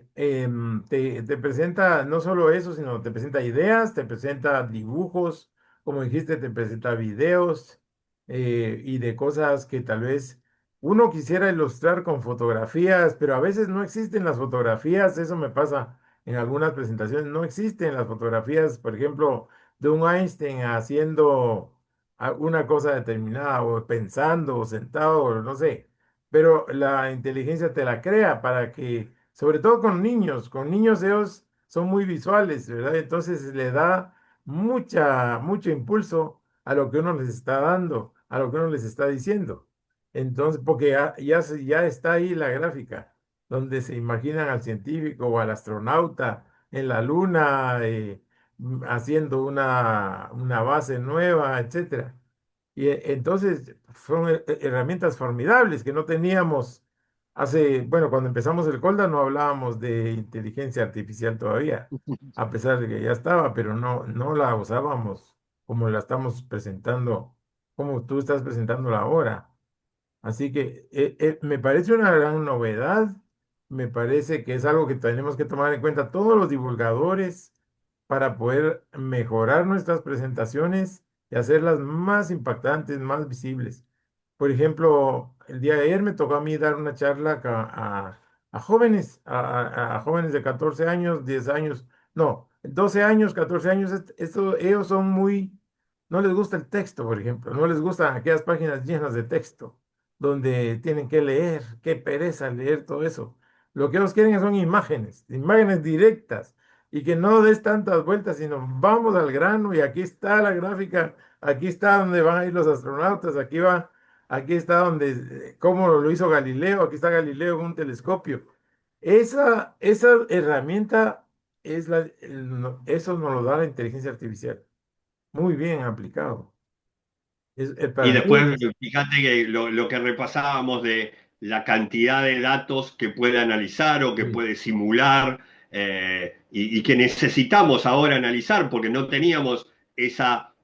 te presenta no solo eso, sino te presenta ideas, te presenta dibujos, como dijiste, te presenta videos y de cosas que tal vez uno quisiera ilustrar con fotografías, pero a veces no existen las fotografías. Eso me pasa en algunas presentaciones. No existen las fotografías, por ejemplo, de un Einstein haciendo una cosa determinada o pensando o sentado, o no sé. Pero la inteligencia te la crea para que sobre todo con niños ellos son muy visuales, ¿verdad? Entonces le da mucho impulso a lo que uno les está dando, a lo que uno les está diciendo. Entonces, porque ya está ahí la gráfica, donde se imaginan al científico o al astronauta en la luna, haciendo una base nueva, etcétera. Y entonces son herramientas formidables que no teníamos bueno, cuando empezamos el Colda no hablábamos de inteligencia artificial todavía, a pesar de que ya estaba, pero no la usábamos como la estamos presentando, como tú estás presentándola ahora. Así que me parece una gran novedad, me parece que es algo que tenemos que tomar en cuenta todos los divulgadores para poder mejorar nuestras presentaciones y hacerlas más impactantes, más visibles. Por ejemplo, el día de ayer me tocó a mí dar una charla a jóvenes, a jóvenes de 14 años, 10 años, no, 12 años, 14 años. Ellos son no les gusta el texto, por ejemplo, no les gustan aquellas páginas llenas de texto donde tienen que leer, qué pereza leer todo eso. Lo que ellos quieren son imágenes, imágenes directas y que no des tantas vueltas, sino vamos al grano y aquí está la gráfica, aquí está donde van a ir los astronautas, aquí está donde, cómo lo hizo Galileo, aquí está Galileo con un telescopio. Esa herramienta eso nos lo da la inteligencia artificial. Muy bien aplicado. Y Para mí, después, fíjate que lo que repasábamos de la cantidad de datos que puede analizar o que sí, puede simular y que necesitamos ahora analizar porque no teníamos esa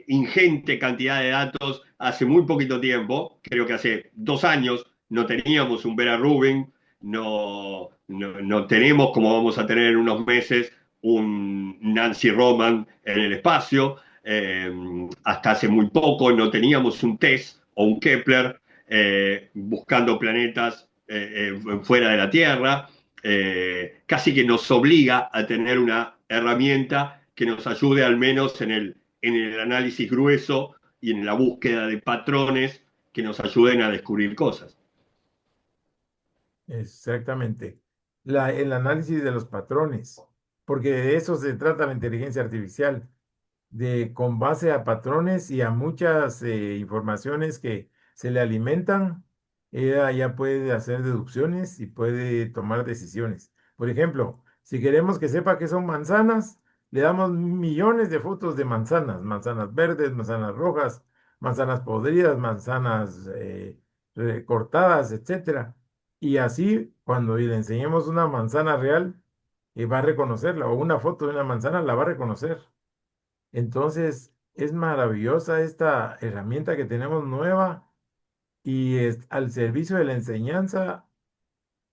ingente cantidad de datos hace muy poquito tiempo, creo que hace 2 años no teníamos un Vera Rubin, no tenemos como vamos a tener en unos meses un Nancy Roman en el espacio, hasta hace muy poco no teníamos un TESS o un Kepler buscando planetas fuera de la Tierra, casi que nos obliga a tener una herramienta que nos ayude al menos en el en el análisis grueso y en la búsqueda de patrones que nos ayuden a descubrir cosas. Exactamente. El análisis de los patrones, porque de eso se trata la inteligencia artificial, de con base a patrones y a muchas informaciones que se le alimentan, ella ya puede hacer deducciones y puede tomar decisiones. Por ejemplo, si queremos que sepa qué son manzanas, le damos millones de fotos de manzanas, manzanas verdes, manzanas rojas, manzanas podridas, manzanas cortadas, etcétera. Y así, cuando le enseñemos una manzana real, va a reconocerla, o una foto de una manzana la va a reconocer. Entonces, es maravillosa esta herramienta que tenemos nueva y es al servicio de la enseñanza,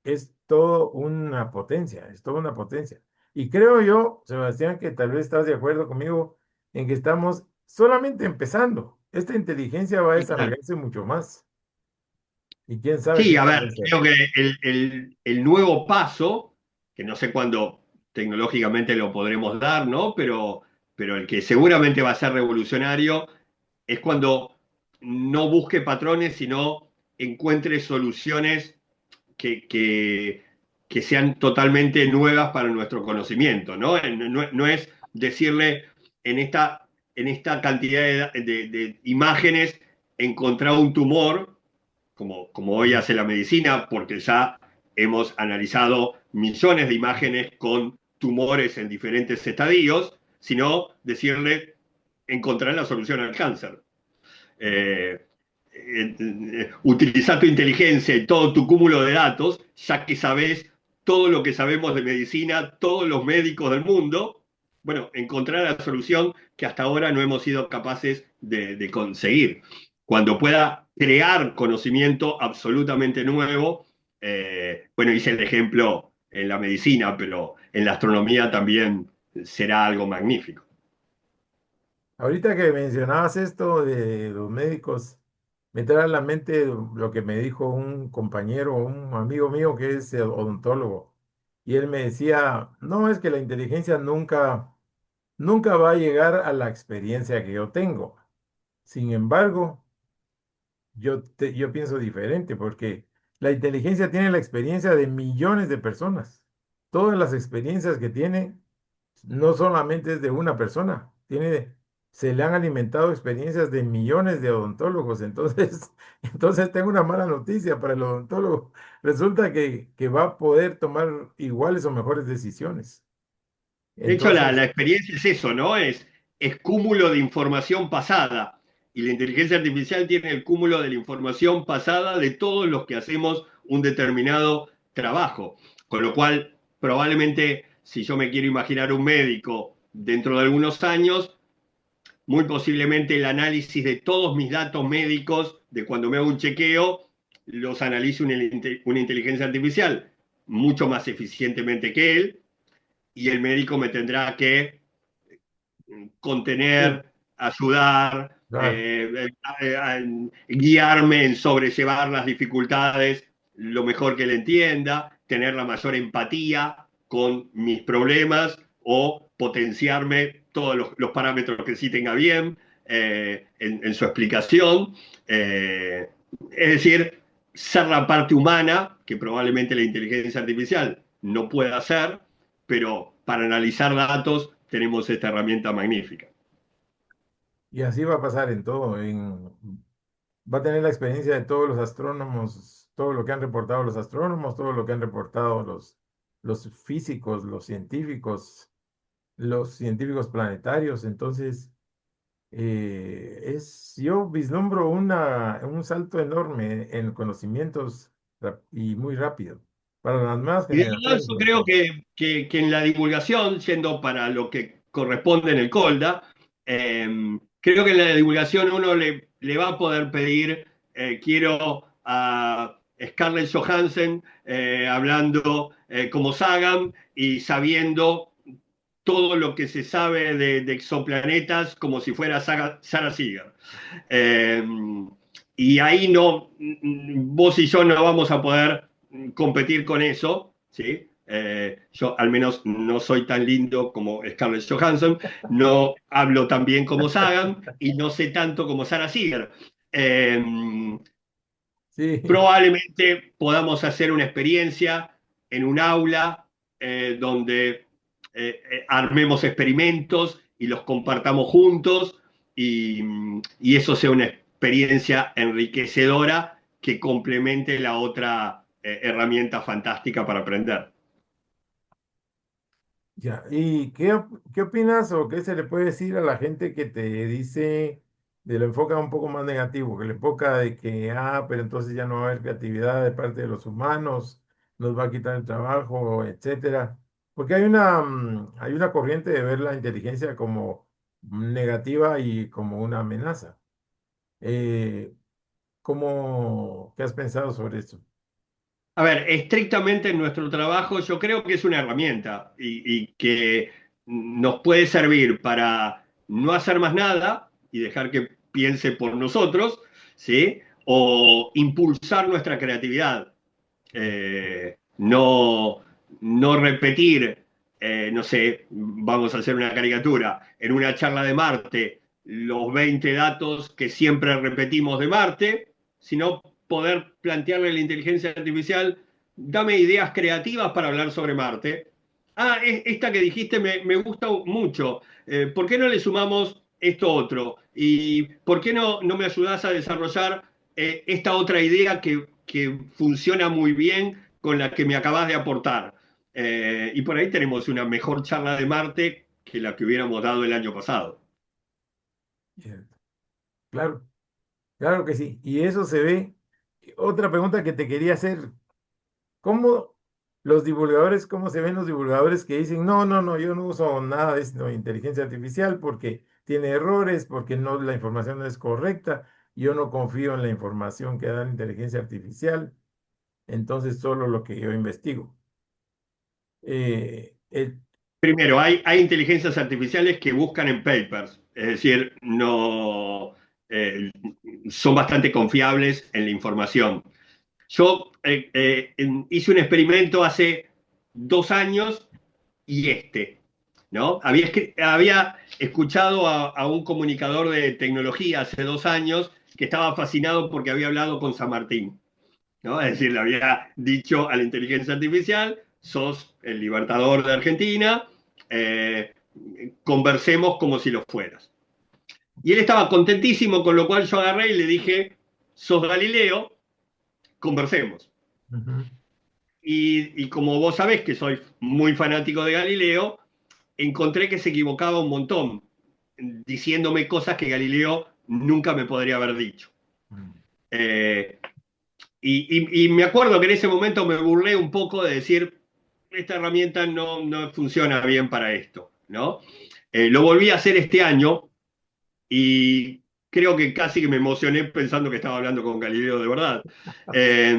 es todo una potencia, es toda una potencia. Y creo yo, Sebastián, que tal vez estás de acuerdo conmigo en que estamos solamente empezando. Esta inteligencia va a Sí, claro. desarrollarse mucho más y quién sabe qué Sí, a más ver, va a ser. creo que el nuevo paso, que no sé cuándo tecnológicamente lo podremos dar, ¿no? Pero el que seguramente va a ser revolucionario es cuando no busque patrones, sino encuentre soluciones que, que sean totalmente nuevas para nuestro conocimiento, ¿no? No es decirle en esta cantidad de imágenes encontrar un tumor, como hoy hace la medicina, porque ya hemos analizado millones de imágenes con tumores en diferentes estadios, sino decirle encontrar la solución al cáncer. Eh, utilizar tu inteligencia y todo tu cúmulo de datos, ya que sabes todo lo que sabemos de medicina, todos los médicos del mundo, bueno, encontrar la solución que hasta ahora no hemos sido capaces de conseguir. Cuando pueda crear conocimiento absolutamente nuevo, bueno, hice el ejemplo en la medicina, pero en la astronomía también será algo magnífico. Ahorita que mencionabas esto de los médicos, me trae a la mente lo que me dijo un compañero, un amigo mío que es odontólogo. Y él me decía, no, es que la inteligencia nunca va a llegar a la experiencia que yo tengo. Sin embargo, yo pienso diferente porque la inteligencia tiene la experiencia de millones de personas. Todas las experiencias que tiene no solamente es de una persona, se le han alimentado experiencias de millones de odontólogos. Entonces, entonces tengo una mala noticia para el odontólogo. Resulta que va a poder tomar iguales o mejores decisiones. De hecho, Entonces, la experiencia es eso, ¿no? Es cúmulo de información pasada. Y la inteligencia artificial tiene el cúmulo de la información pasada de todos los que hacemos un determinado trabajo. Con lo cual, probablemente, si yo me quiero imaginar un médico dentro de algunos años, muy posiblemente el análisis de todos mis datos médicos de cuando me hago un chequeo, los analice una inteligencia artificial mucho más eficientemente que él, y el médico me tendrá que sí, contener, ayudar, claro. guiarme en sobrellevar las dificultades lo mejor que le entienda, tener la mayor empatía con mis problemas o potenciarme todos los parámetros que sí tenga bien en su explicación. Es decir, ser la parte humana, que probablemente la inteligencia artificial no pueda hacer, pero para analizar datos tenemos esta herramienta magnífica. Y así va a pasar en todo. Va a tener la experiencia de todos los astrónomos, todo lo que han reportado los astrónomos, todo lo que han reportado los físicos, los científicos planetarios. Entonces, yo vislumbro un salto enorme en conocimientos y muy rápido para las nuevas Y de todo generaciones eso sobre creo todo. que en la divulgación, siendo para lo que corresponde en el COLDA, creo que en la divulgación uno le va a poder pedir, quiero a Scarlett Johansson hablando como Sagan y sabiendo todo lo que se sabe de exoplanetas como si fuera Sarah Seeger. Eh, y ahí no, vos y yo no vamos a poder competir con eso, ¿sí? Yo al menos no soy tan lindo como Scarlett Johansson, no hablo tan bien como Sagan y no sé tanto como Sarah Seeger. Eh, Sí, Probablemente podamos hacer una experiencia en un aula donde armemos experimentos y los compartamos juntos y eso sea una experiencia enriquecedora que complemente la otra herramienta fantástica para aprender. ya. ¿Y qué opinas o qué se le puede decir a la gente que te dice, de lo enfoca un poco más negativo, que le enfoca de que, pero entonces ya no va a haber creatividad de parte de los humanos, nos va a quitar el trabajo, etcétera? Porque hay una corriente de ver la inteligencia como negativa y como una amenaza. Eh, ¿Qué has pensado sobre eso? A ver, estrictamente en nuestro trabajo yo creo que es una herramienta y que nos puede servir para no hacer más nada y dejar que piense por nosotros, ¿sí? O impulsar nuestra creatividad. No, no repetir, no sé, vamos a hacer una caricatura, en una charla de Marte, los 20 datos que siempre repetimos de Marte, sino poder plantearle a la inteligencia artificial, dame ideas creativas para hablar sobre Marte. Esta que dijiste me gusta mucho. ¿Por qué no le sumamos esto otro? ¿Y por qué no me ayudás a desarrollar esta otra idea que funciona muy bien con la que me acabas de aportar? Y por ahí tenemos una mejor charla de Marte que la que hubiéramos dado el año pasado. Cierto. Claro, claro que sí. Y eso se ve. Otra pregunta que te quería hacer. ¿Cómo cómo se ven los divulgadores que dicen, no, no, no, yo no uso nada de esto, inteligencia artificial porque tiene errores, porque no, la información no es correcta, yo no confío en la información que da la inteligencia artificial, entonces solo lo que yo investigo. Eh, el- Primero, hay inteligencias artificiales que buscan en papers, es decir, no eh, son bastante confiables en la información. Yo hice un experimento hace 2 años y ¿no? Había escuchado a un comunicador de tecnología hace 2 años que estaba fascinado porque había hablado con San Martín, ¿no? Es decir, le había dicho a la inteligencia artificial, sos el libertador de Argentina, eh, conversemos como si lo fueras. Y él estaba contentísimo, con lo cual yo agarré y le dije, sos Galileo, conversemos. Ujú. Y como vos sabés que soy muy fanático de Galileo, encontré que se equivocaba un montón, diciéndome cosas que Galileo nunca me podría haber dicho. Mm. Eh, y me acuerdo que en ese momento me burlé un poco de decir, esta herramienta no funciona bien para esto, ¿no? Lo volví a hacer este año y creo que casi que me emocioné pensando que estaba hablando con Galileo de verdad, eh,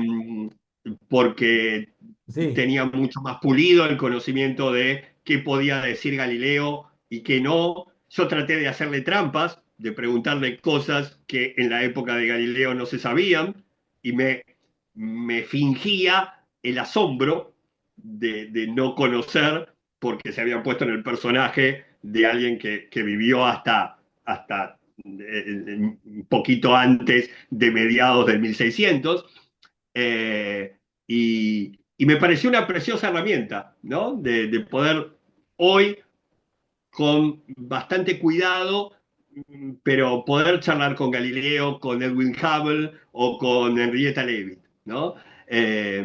porque Sí, tenía mucho más pulido el conocimiento de qué podía decir Galileo y qué no. Yo traté de hacerle trampas, de preguntarle cosas que en la época de Galileo no se sabían y me fingía el asombro de no conocer porque se habían puesto en el personaje de alguien que vivió hasta un poquito antes de mediados del 1600. Y me pareció una preciosa herramienta, ¿no? De poder hoy, con bastante cuidado, pero poder charlar con Galileo, con Edwin Hubble o con Henrietta Leavitt, ¿no? Eh,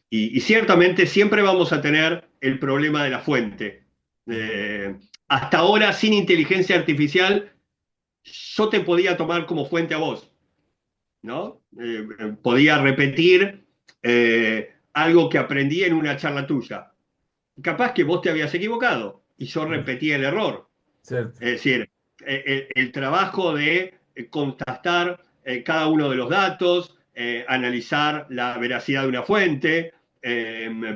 y ciertamente siempre vamos a tener el problema de la fuente. sí, Hasta ahora, sin inteligencia artificial, yo te podía tomar como fuente a vos, ¿no? Podía repetir algo que aprendí en una charla tuya. Capaz que vos te habías equivocado y yo sí, repetí el error. cierto. Es decir, el trabajo de contrastar cada uno de los datos, analizar la veracidad de una fuente,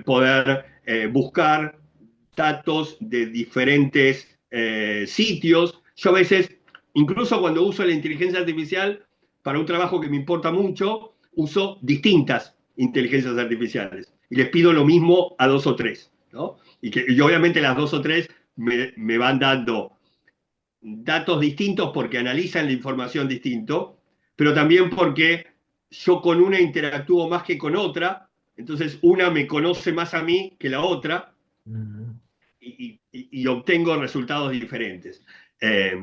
poder buscar datos de diferentes sitios. Yo a veces, incluso cuando uso la inteligencia artificial para un trabajo que me importa mucho, uso distintas inteligencias artificiales. y les pido lo mismo a dos o tres, ¿no? Y obviamente las dos o tres me van dando datos distintos porque analizan la información distinto, pero también porque yo con una interactúo más que con otra, entonces una me conoce más a mí que la otra Ujú. y obtengo resultados diferentes. Eh,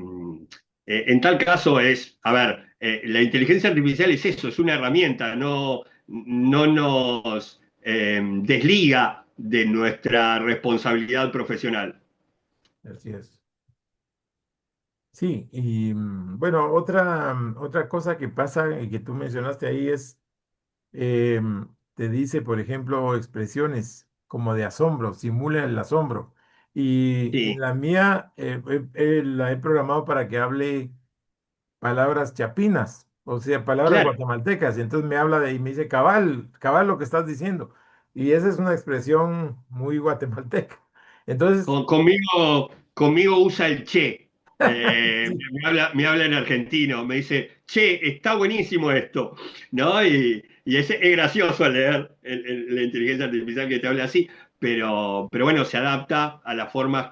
en tal caso es, a ver, la inteligencia artificial es eso, es una herramienta, no nos desliga de nuestra responsabilidad profesional. Así es. Sí, y bueno, otra cosa que pasa y que tú mencionaste ahí es, te dice, por ejemplo, expresiones como de asombro, simula el asombro. Y en Sí, la mía la he programado para que hable palabras chapinas, o sea, palabras claro. guatemaltecas. Y entonces me habla y me dice, cabal, cabal lo que estás diciendo. Y esa es una expresión muy guatemalteca. Entonces, Conmigo usa el che. sí, Me habla en argentino, me dice, che, está buenísimo esto, ¿no? Y es gracioso al leer la inteligencia artificial que te habla así, pero bueno, se adapta a las formas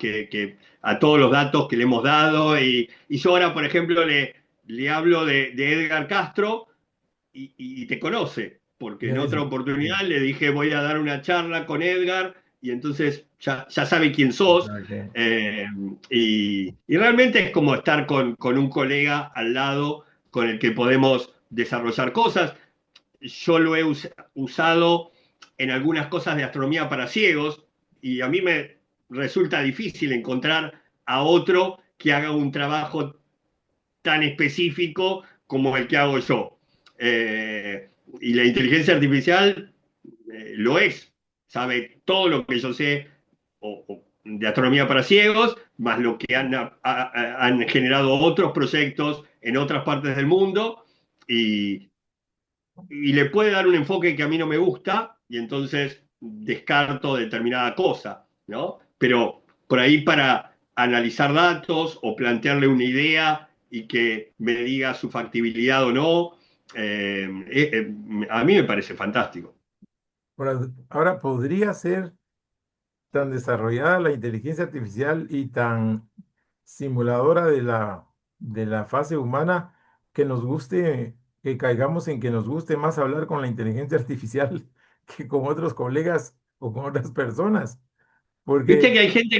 a todos los datos que le hemos dado. Y yo ahora, por ejemplo, le hablo de Edgar Castro y te conoce, porque me en otra dice, oportunidad sí, le dije voy a dar una charla con Edgar y entonces ya sabe quién sos. ok. eh, y realmente es como estar con un colega al lado con el que podemos desarrollar cosas. Yo lo he usado en algunas cosas de astronomía para ciegos y a mí me resulta difícil encontrar a otro que haga un trabajo tan específico como el que hago yo. Y la inteligencia artificial lo es, sabe todo lo que yo sé de astronomía para ciegos, más lo que han generado otros proyectos en otras partes del mundo, y, y le puede dar un enfoque que a mí no me gusta, y entonces descarto determinada cosa, ¿no? Pero por ahí para analizar datos o plantearle una idea y que me diga su factibilidad o no, a mí me parece fantástico. Ahora podría ser tan desarrollada la inteligencia artificial y tan simuladora de la fase humana que nos guste, que caigamos en que nos guste más hablar con la inteligencia artificial que con otros colegas o con otras personas. Viste Porque que hay gente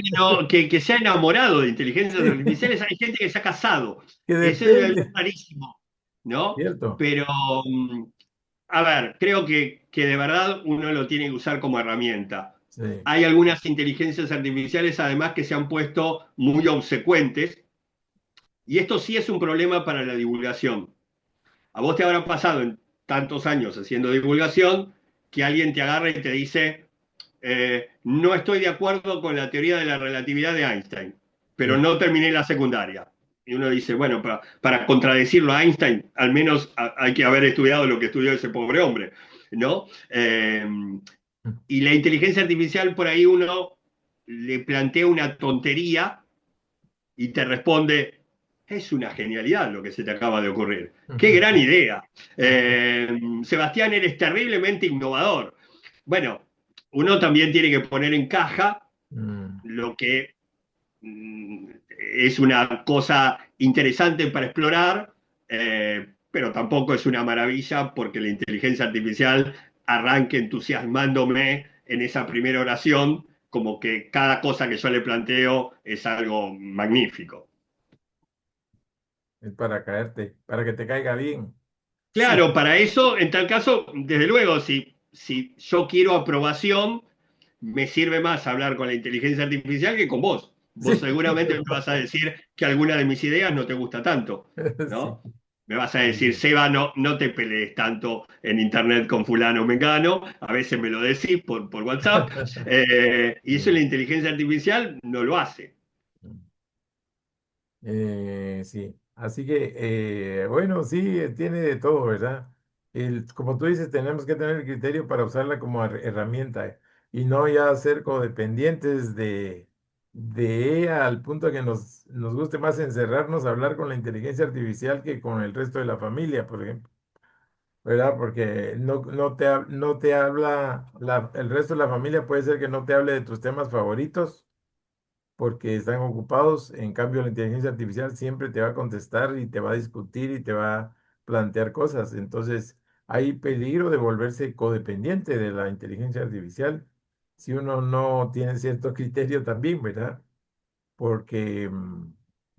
que se ha enamorado de inteligencias sí, artificiales, hay gente que se ha casado. que Eso es depende, rarísimo, ¿no? ¿cierto? Pero, mm, a ver, creo que de verdad uno lo tiene que usar como herramienta. Sí. Hay algunas inteligencias artificiales además que se han puesto muy obsecuentes y esto sí es un problema para la divulgación. A vos te habrá pasado en tantos años haciendo divulgación que alguien te agarra y te dice, no estoy de acuerdo con la teoría de la relatividad de Einstein, pero Sí. no terminé la secundaria. Y uno dice, bueno, para contradecirlo a Einstein, al menos hay que haber estudiado lo que estudió ese pobre hombre, ¿no? Y la inteligencia artificial, por ahí uno le plantea una tontería y te responde, es una genialidad lo que se te acaba de ocurrir. ¡Qué gran idea! Sebastián, eres terriblemente innovador. Bueno, uno también tiene que poner en caja Mm. lo que es una cosa interesante para explorar, pero tampoco es una maravilla porque la inteligencia artificial arranque entusiasmándome en esa primera oración, como que cada cosa que yo le planteo es algo magnífico. Es para caerte, para que te caiga bien. Sí, Claro, para eso, en tal caso, desde luego, si yo quiero aprobación, me sirve más hablar con la inteligencia artificial que con vos. Vos sí, seguramente me vas a decir que alguna de mis ideas no te gusta tanto, sí. ¿no? Me vas a decir, Seba, no te pelees tanto en internet con fulano o mengano, a veces me lo decís por WhatsApp, y eso la Sí. inteligencia artificial no lo hace. Sí, así que, bueno, sí, tiene de todo, ¿verdad? Como tú dices, tenemos que tener el criterio para usarla como herramienta y no ya ser codependientes de ella al punto que nos guste más encerrarnos a hablar con la inteligencia artificial que con el resto de la familia, por ejemplo. ¿verdad? Porque no te habla, el resto de la familia puede ser que no te hable de tus temas favoritos porque están ocupados. En cambio, la inteligencia artificial siempre te va a contestar y te va a discutir y te va a plantear cosas. Entonces, hay peligro de volverse codependiente de la inteligencia artificial si uno no tiene cierto criterio también, ¿verdad? Porque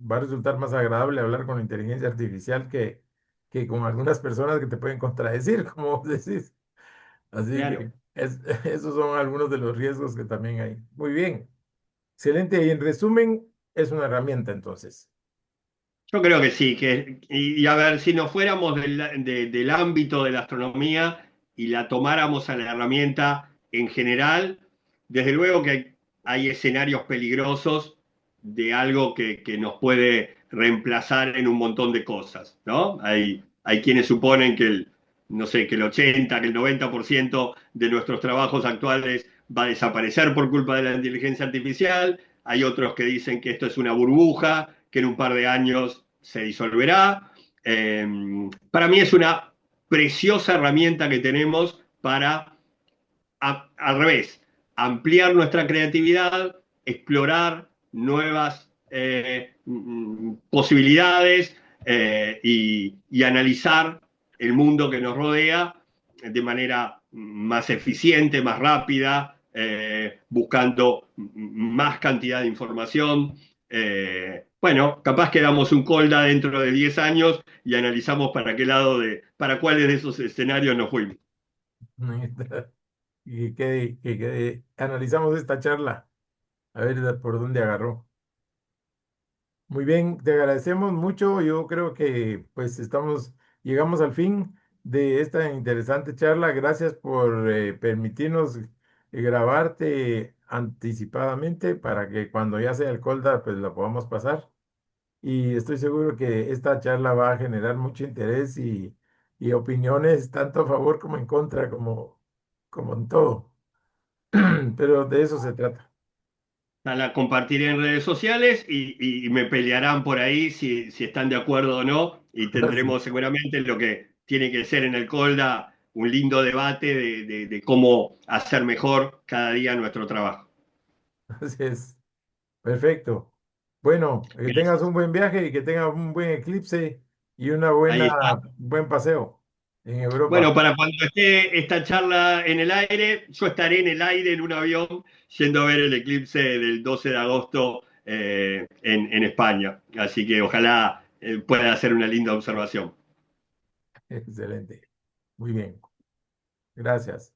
va a resultar más agradable hablar con la inteligencia artificial que con algunas personas que te pueden contradecir, como vos decís. Así que Claro. esos son algunos de los riesgos que también hay. Muy bien. Excelente. Y en resumen, es una herramienta entonces. Yo creo que sí, y a ver, si nos fuéramos del ámbito de la astronomía y la tomáramos a la herramienta en general, desde luego que hay escenarios peligrosos de algo que nos puede reemplazar en un montón de cosas, ¿no? Hay quienes suponen que no sé, que el 80, que el 90% de nuestros trabajos actuales va a desaparecer por culpa de la inteligencia artificial. Hay otros que dicen que esto es una burbuja, que en un par de años se disolverá. Para mí es una preciosa herramienta que tenemos para, al revés, ampliar nuestra creatividad, explorar nuevas posibilidades y analizar el mundo que nos rodea de manera más eficiente, más rápida, buscando más cantidad de información. Bueno, capaz que damos un colda dentro de 10 años y analizamos para qué lado para cuáles de esos escenarios nos fuimos. Y que analizamos esta charla, a ver por dónde agarró. Muy bien, te agradecemos mucho. Yo creo que pues llegamos al fin de esta interesante charla. Gracias por permitirnos grabarte anticipadamente para que cuando ya sea el colda pues la podamos pasar. Y estoy seguro que esta charla va a generar mucho interés y opiniones tanto a favor como en contra, como en todo. Pero de eso se trata. La compartiré en redes sociales y me pelearán por ahí si están de acuerdo o no, y Así, tendremos seguramente lo que tiene que ser en el Colda un lindo debate de cómo hacer mejor cada día nuestro trabajo. así es. Perfecto. Bueno, que tengas un Gracias. buen viaje y que tengas un buen eclipse y Ahí está. buen paseo en Bueno, Europa. para cuando esté esta charla en el aire, yo estaré en el aire en un avión yendo a ver el eclipse del 12 de agosto en España. Así que ojalá pueda hacer una linda observación. Excelente. Muy bien. Gracias.